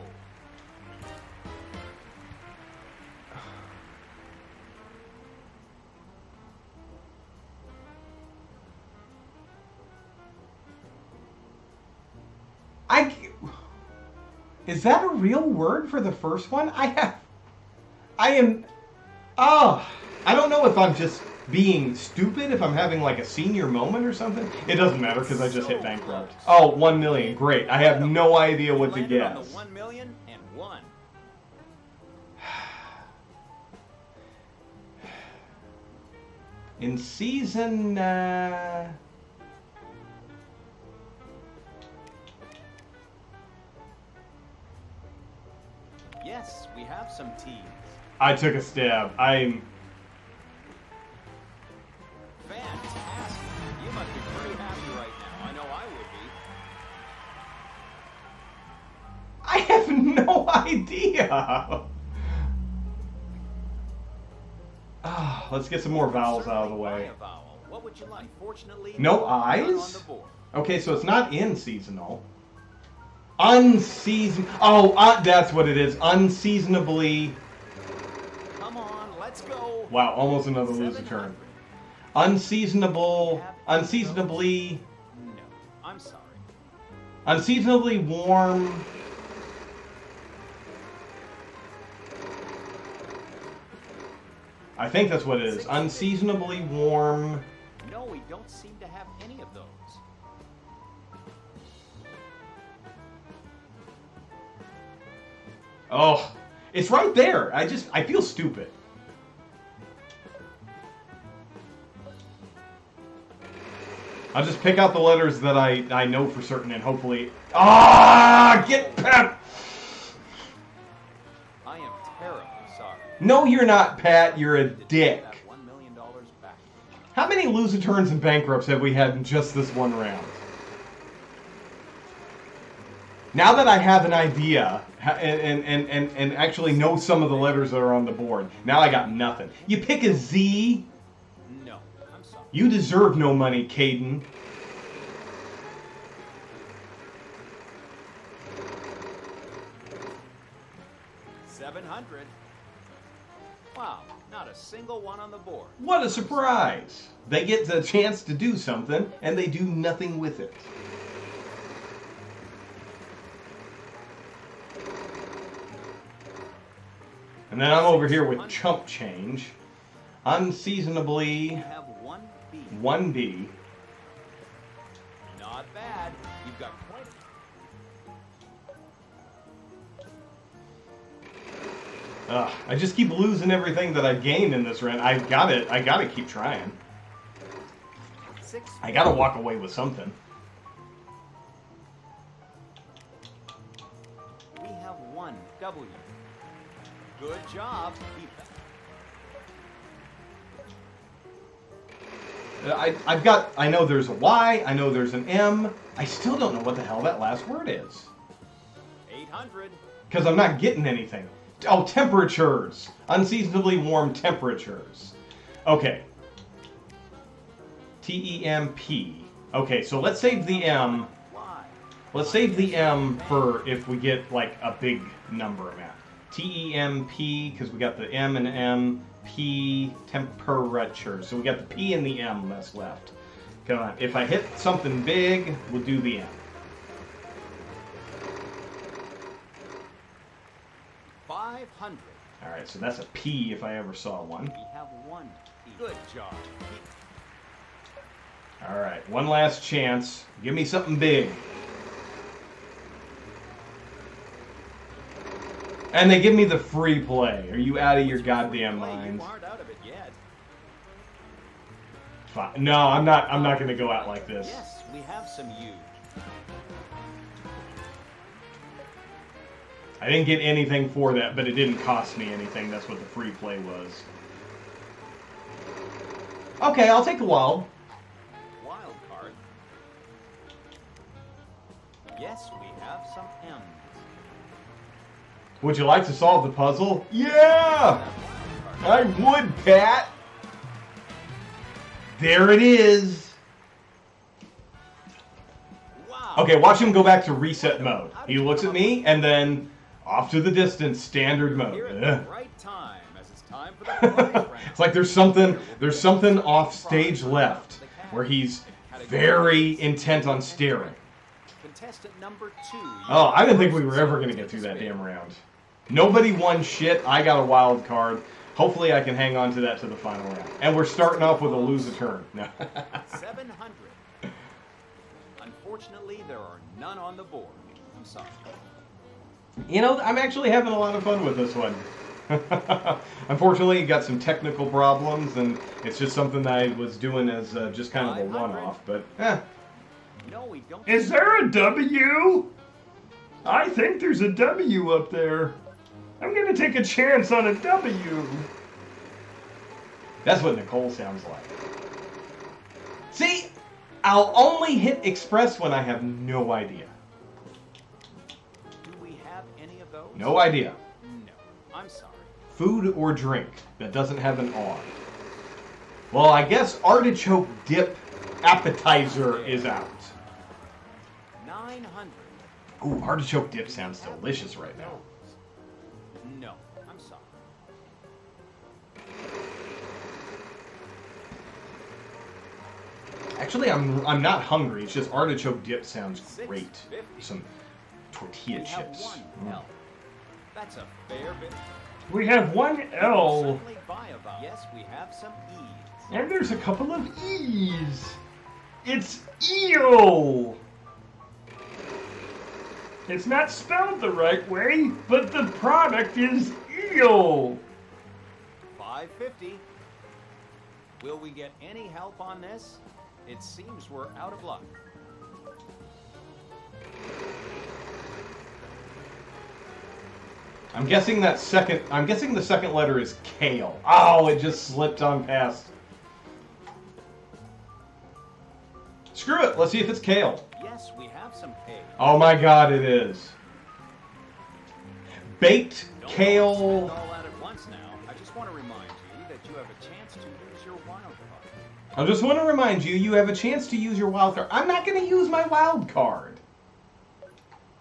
Is that a real word for the first one? I don't know if I'm just being stupid, if I'm having like a senior moment or something. It doesn't matter because I just hit bankrupt. Oh, 1 million. Great. I have no idea what to guess. On the 1,000,001. In season... Yes, we have some T's. I took a stab. I'm... Fantastic. You must be pretty happy right now. I know I would be. I have no idea. Let's get some more vowels out of the way. What would you like? Fortunately, No none eyes? on the board. Okay, so it's not in seasonal. Unseason. Oh, that's what it is. Unseasonably. Come on, let's go. Wow, almost another loser turn. Unseasonable. Unseasonably. No, I'm sorry. Unseasonably warm. I think that's what it is. Unseasonably warm. No, we don't seem to have any of those. Oh, it's right there. I feel stupid. I'll just pick out the letters that I know for certain and hopefully... Get Pat! I am terribly sorry. No, you're not, Pat. You're a dick. That $1 million back. How many loser turns and bankrupts have we had in just this one round? Now that I have an idea and actually know some of the letters that are on the board, now I got nothing. You pick a Z. No, I'm sorry. You deserve no money, Caden. $700. Wow, not a single one on the board. What a surprise! They get the chance to do something, and they do nothing with it. And then I'm over here with chump change. Unseasonably We have 1B. 1B. Not bad. You've got quite I just keep losing everything that I've gained in this round. I gotta keep trying. 6. I gotta walk away with something. We have 1W. Good job. Keep that. I know there's a Y, I know there's an M. I still don't know what the hell that last word is. 800. Because I'm not getting anything. Oh, temperatures. Unseasonably warm temperatures. Okay. T-E-M-P. Okay, so let's save the M. Y. Let's save the M for if we get like a big number amount. T-E-M-P, because we got the M and M. P, temperature. So we got the P and the M that's left. Come on. If I hit something big, we'll do the M. 500. All right, so that's a P if I ever saw one. We have 1. Good job. All right, one last chance. Give me something big. And they give me the free play. Are you out of your goddamn Wait, minds? you aren't out of it yet. Fine. No, I'm not going to go out like this. Yes, we have some U. I didn't get anything for that, but it didn't cost me anything. That's what the free play was. Okay, I'll take the wild. Wild card. Yes, we have some M's. Would you like to solve the puzzle? Yeah! I would, Pat! There it is! Wow. Okay, watch him go back to reset mode. He looks at me, and then off to the distance, standard mode. Here at Ugh. the right time, as it's time for the prize round. It's like there's something off stage left, where he's very intent on staring. Contestant number 2. Oh, I didn't think we were ever going to get through that damn round. Nobody won shit. I got a wild card. Hopefully I can hang on to that to the final round. And we're starting off with a lose a turn. No. 700. Unfortunately, there are none on the board. I'm sorry. You know, I'm actually having a lot of fun with this one. Unfortunately, you got some technical problems, and it's just something that I was doing as just kind of a one-off, but No, we don't. Is there a W? I think there's a W up there. I'm gonna take a chance on a W. that's what Nicole sounds like. See, I'll only hit express when I have no idea. Do we have any of those? No idea. No. I'm sorry. Food or drink that doesn't have an R. Well, I guess artichoke dip appetizer is out. 900. Ooh, artichoke dip sounds delicious right now. No. I'm sorry. Actually, I'm not hungry. It's just artichoke dip sounds great. 650. Some tortilla We have chips. one L. That's a fair bit. We have one L, Certainly buy a vowel. Yes, we have some E's. and there's a couple of E's. It's eel. It's not spelled the right way, but the product is eel. 550. Will we get any help on this? It seems we're out of luck. I'm guessing the second letter is kale. Oh, it just slipped on past. Screw it. Let's see if it's kale. Yes, we have some K. Oh my God, it is. Baked Don't kale. spend all that at once now. I just want to remind you that you have a chance to use your wild card. I just want to remind you, you have a chance to use your wild card. I'm not going to use my wild card.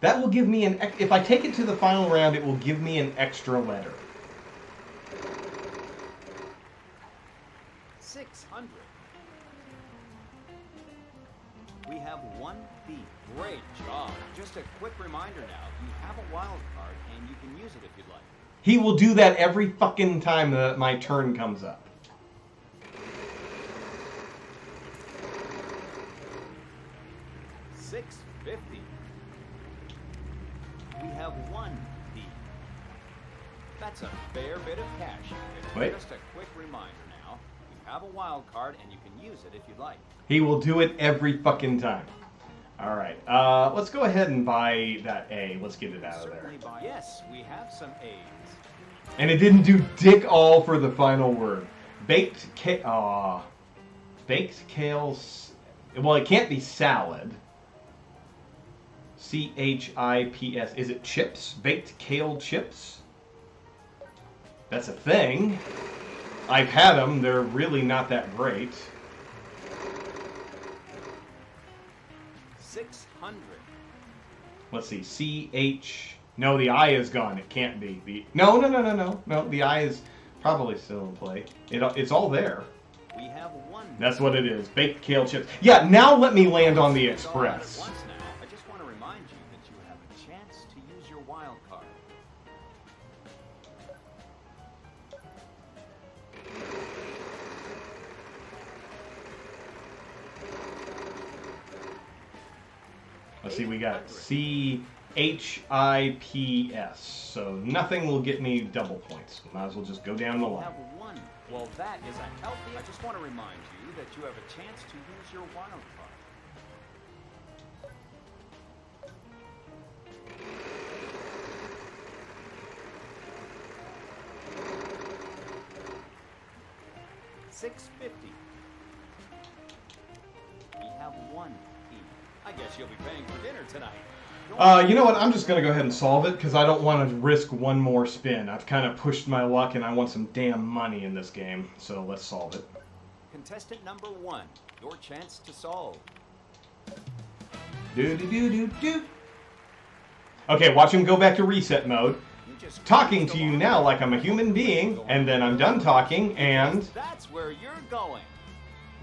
That will give me if I take it to the final round, it will give me an extra letter. 600. We have one B. Great job. Just a quick reminder now, you have a wild card and you can use it if you'd like. He will do that every fucking time that my turn comes up. $650. We have one B. That's a fair bit of cash. It's Wait. just a quick reminder now. You have a wild card and you can use it if you'd like. He will do it every fucking time. All right, let's go ahead and buy that A. Let's get it out of there. Certainly buy. Yes, we have some A's. And it didn't do dick all for the final word. Baked kale. Baked kale. Well, it can't be salad. CHIPS. Is it chips? Baked kale chips? That's a thing. I've had them. They're really not that great. 600. Let's see. CH. No, the I is gone. It can't be. No. The I is probably still in play. It's all there. We have one. That's what it is. Baked kale chips. Yeah, now let me land on the Spend all that at express. once now. I just want to remind you that you have a chance to use your wild card. Let's see, we got CHIPS. So nothing will get me double points. Might as well just go down the We line. have one Well, that is a healthy... I just want to remind you that you have a chance to use your wild card. $6.50. We have 1 P. I guess you'll be paying for dinner tonight. You know what? I'm just going to go ahead and solve it because I don't want to risk one more spin. I've kind of pushed my luck and I want some damn money in this game. So let's solve it. Contestant number 1, your chance to solve. Do. Okay, watch him go back to reset mode. Talking to you now like I'm a human being, and then I'm done talking, and that's where you're going.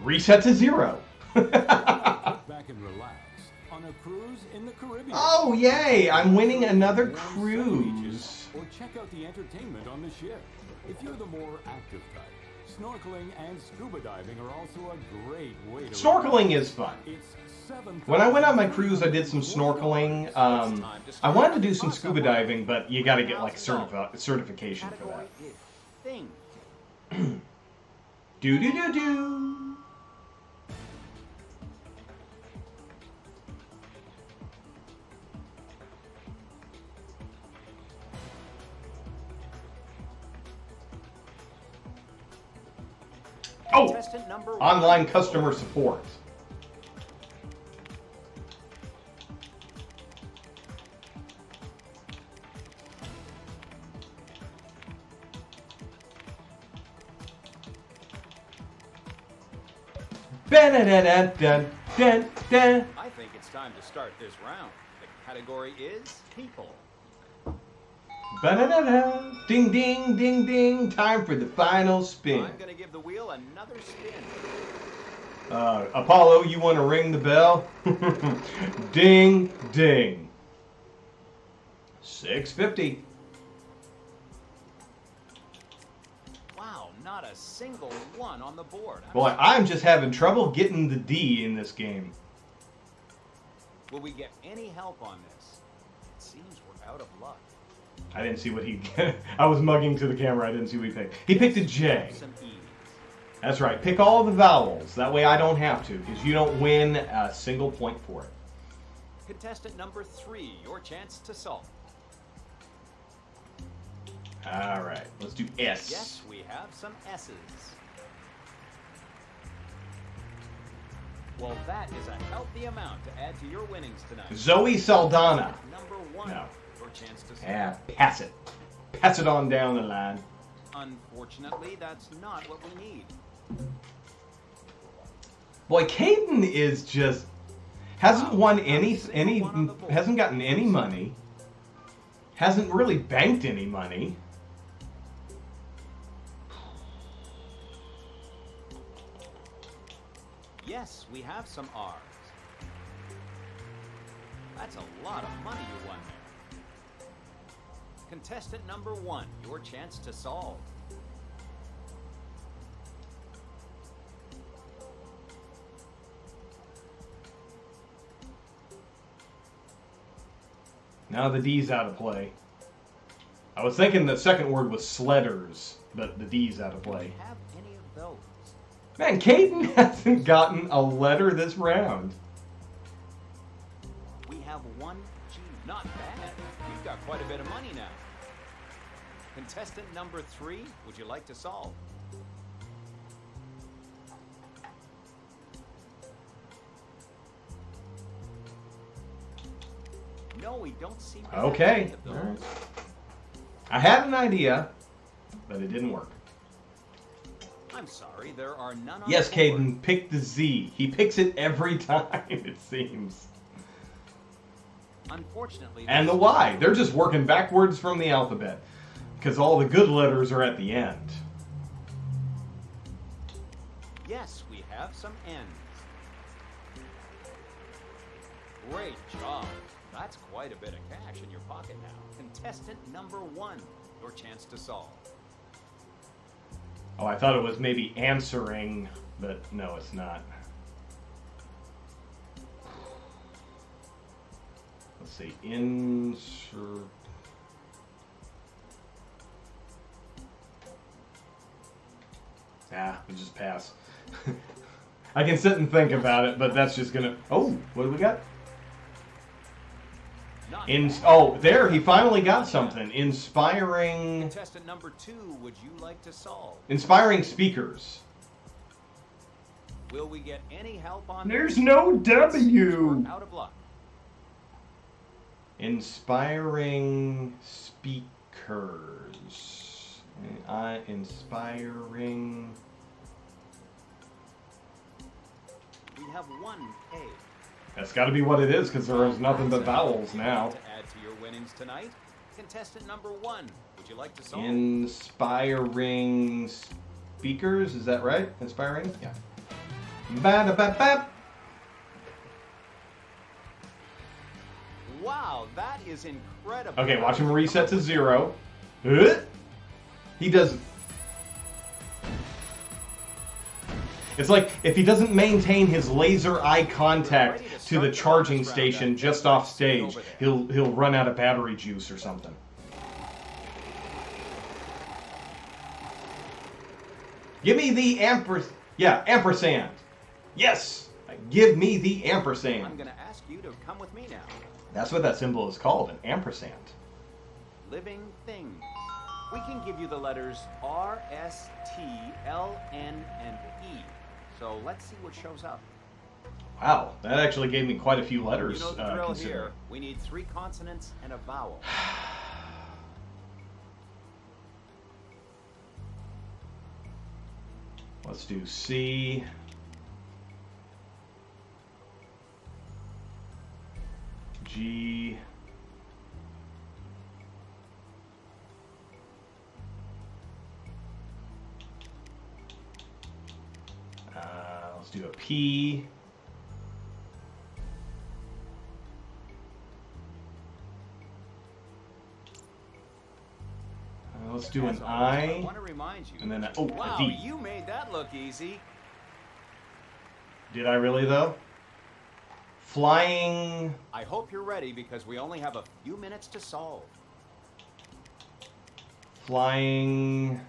Reset to 0. Back and relax on a cruise in the Caribbean. Oh, yay! I'm winning another cruise. Or check out the entertainment on the ship. If you're the more active type, snorkeling and scuba diving are also a great way to... Snorkeling is fun. When I went on my cruise, I did some snorkeling. I wanted to do some scuba diving, but you got to get like certification for that. Do. Oh! Online customer support. I think it's time to start this round. The category is people. Ba-da-da-da. Ding, ding, ding, ding. Time for the final spin. I'm going to give the wheel another spin. Apollo, you want to ring the bell? Ding, ding. $6.50. Wow, not a single one on the board. Boy, I'm just having trouble getting the D in this game. Will we get any help on this? It seems we're out of luck. I didn't see what he... I was mugging to the camera. I didn't see what he picked. He picked a J. That's right. Pick all the vowels. That way I don't have to, because you don't win a single point for it. Contestant number 3, your chance to solve. All right. Let's do S. Yes, we have some S's. Well, that is a healthy amount to add to your winnings tonight. Zoe Saldana. Number 1, No. your chance to solve. Yeah, pass it. Pass it on down the line. Unfortunately, that's not what we need. Boy, Caden is just hasn't won any hasn't gotten any money. Hasn't really banked any money. Yes, we have some R's. That's a lot of money you won there. Contestant number 1, your chance to solve. Now the D's out of play. I was thinking the second word was sledders, but the D's out of Do play. we have any of those? Man, Caden hasn't gotten a letter this round. We have 1 G. Not bad. You've got quite a bit of money now. Contestant number 3, would you like to solve? No, we don't seem to have any Okay. of those. All right. I had an idea, but it didn't work. I'm sorry, there are none on Yes, the board. Caden, pick the Z. He picks it every time, it seems. Unfortunately, And the there's- Y. They're just working backwards from the alphabet, because all the good letters are at the end. Yes, we have some N's. Great job. That's quite a bit of cash in your pocket now. Contestant number 1, your chance to solve. Oh, I thought it was maybe answering, but no, it's not. Let's see. Insert. We'll just pass. I can sit and think about it, but that's just gonna... Oh, what do we got? Oh, there, he finally got something. Inspiring... Contestant number 2, would you like to solve? Inspiring speakers. Will we get any help on There's this? no W. Out of luck. Inspiring speakers. Inspiring... We have 1 A. That's got to be what it is, because there is nothing but vowels now. To add to your winnings tonight, contestant number 1, would you like to solve? Inspiring speakers, is that right? Inspiring? Yeah. Ba-da-ba-ba. Wow, that is incredible. Okay, watch him reset to 0. He doesn't. It's like if he doesn't maintain his laser eye contact to the charging station just off stage, he'll run out of battery juice or something. Give me the ampersand. Yes, give me the ampersand. I'm going to ask you to come with me now. That's what that symbol is called, an ampersand. Living things. We can give you the letters R, S, T, L, N, and E. So let's see what shows up. Wow, that actually gave me quite a few letters. You know the drill here. We need 3 consonants and a vowel. Let's do C. G. Let's do a P. Let's do an I. want to remind you. And then a Wow, D. you made that look easy. Did I really though? Flying. I hope you're ready because we only have a few minutes to solve. Flying.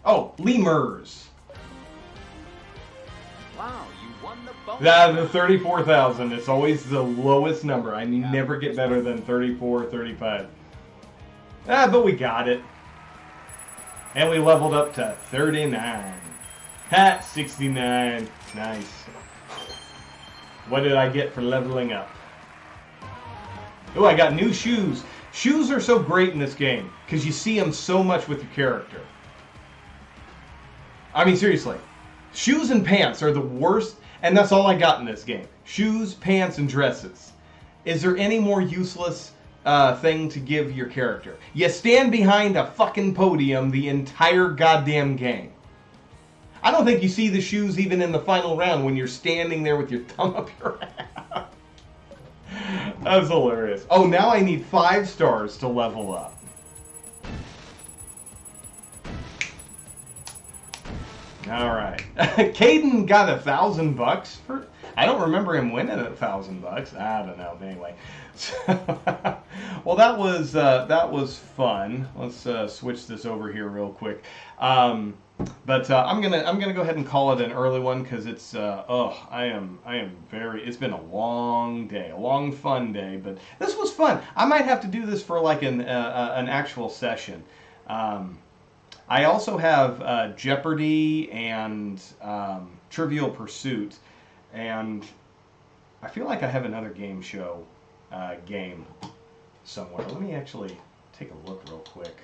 Oh, lemurs. Wow, you won the bonus. The 34,000. It's always the lowest number. I never get better than 34, 35. But we got it. And we leveled up to 39. Ha, 69. Nice. What did I get for leveling up? Oh, I got new shoes. Shoes are so great in this game because you see them so much with your character. I mean, seriously. Shoes and pants are the worst, and that's all I got in this game. Shoes, pants, and dresses. Is there any more useless thing to give your character? You stand behind a fucking podium the entire goddamn game. I don't think you see the shoes even in the final round when you're standing there with your thumb up your ass. That's hilarious. Oh, now I need 5 stars to level up. All right. Caden got $1,000 for. I don't remember him winning $1,000. I don't know. But anyway, well, that was fun. Let's switch this over here real quick. But I'm gonna go ahead and call it an early one because it's I am very. It's been a long day, a long fun day. But this was fun. I might have to do this for like an actual session. I also have Jeopardy and Trivial Pursuit, and I feel like I have another game show game somewhere. Let me actually take a look real quick.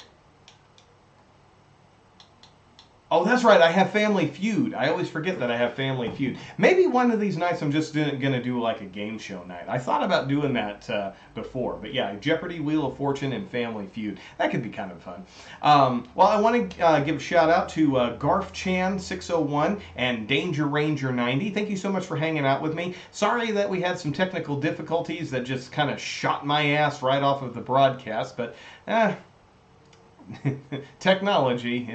Oh, that's right. I have Family Feud. I always forget that I have Family Feud. Maybe one of these nights I'm just going to do like a game show night. I thought about doing that before. But yeah, Jeopardy, Wheel of Fortune, and Family Feud. That could be kind of fun. Well, I want to give a shout out to GarfChan601 and Danger Ranger 90. Thank you so much for hanging out with me. Sorry that we had some technical difficulties that just kind of shot my ass right off of the broadcast. But technology,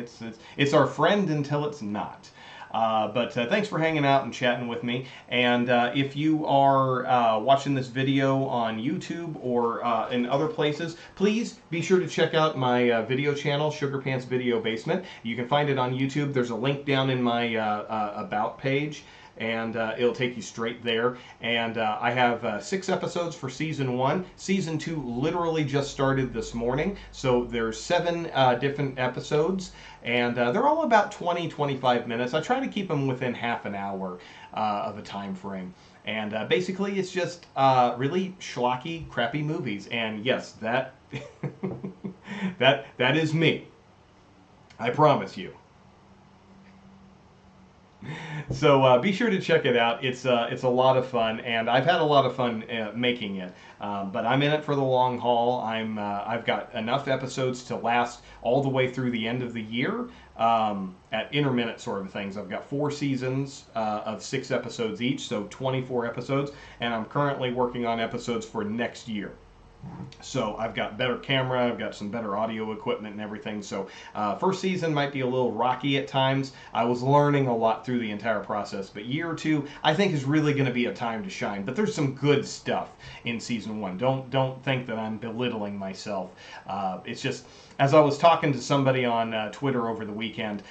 it's our friend until it's not. But thanks for hanging out and chatting with me. And if you are watching this video on YouTube or in other places, please be sure to check out my video channel, Sugar Pants Video Basement. You can find it on YouTube. There's a link down in my About page, and it'll take you straight there. And I have 6 episodes for season 1. Season 2 literally just started this morning, so there's 7 different episodes, and they're all about 20-25 minutes. I try to keep them within half an hour of a time frame. And basically it's just really schlocky, crappy movies. And yes, that that is me. I promise you. So be sure to check it out. It's a lot of fun, and I've had a lot of fun making it. But I'm in it for the long haul. I've got enough episodes to last all the way through the end of the year at intermittent sort of things. I've got 4 seasons of 6 episodes each, so 24 episodes, and I'm currently working on episodes for next year. So I've got better camera, I've got some better audio equipment and everything. So first season might be a little rocky at times. I was learning a lot through the entire process, but year 2 I think is really going to be a time to shine. But there's some good stuff in season 1. Don't think that I'm belittling myself. It's just, as I was talking to somebody on Twitter over the weekend,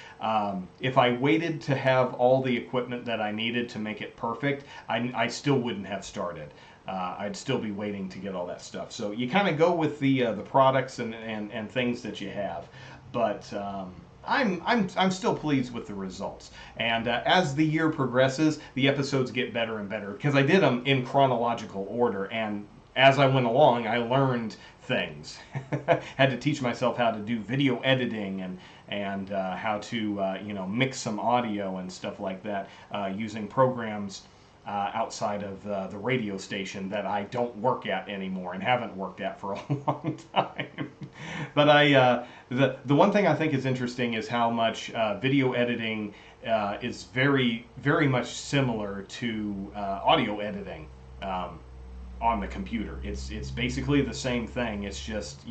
if I waited to have all the equipment that I needed to make it perfect, I still wouldn't have started. I'd still be waiting to get all that stuff. So you kind of go with the products and things that you have. But I'm still pleased with the results. And as the year progresses, the episodes get better and better because I did them in chronological order. And as I went along, I learned things. Had to teach myself how to do video editing and how to mix some audio and stuff like that using programs outside of the radio station that I don't work at anymore and haven't worked at for a long time. But the one thing I think is interesting is how much video editing is very, very much similar to audio editing on the computer. It's basically the same thing. It's just,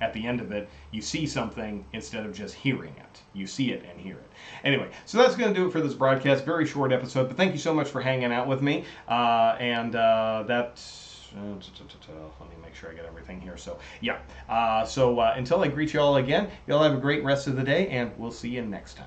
at the end of it, you see something instead of just hearing it. You see it and hear it. Anyway, so that's going to do it for this broadcast. Very short episode, but thank you so much for hanging out with me. Let me make sure I get everything here. So, yeah. Until I greet you all again, y'all have a great rest of the day, and we'll see you next time.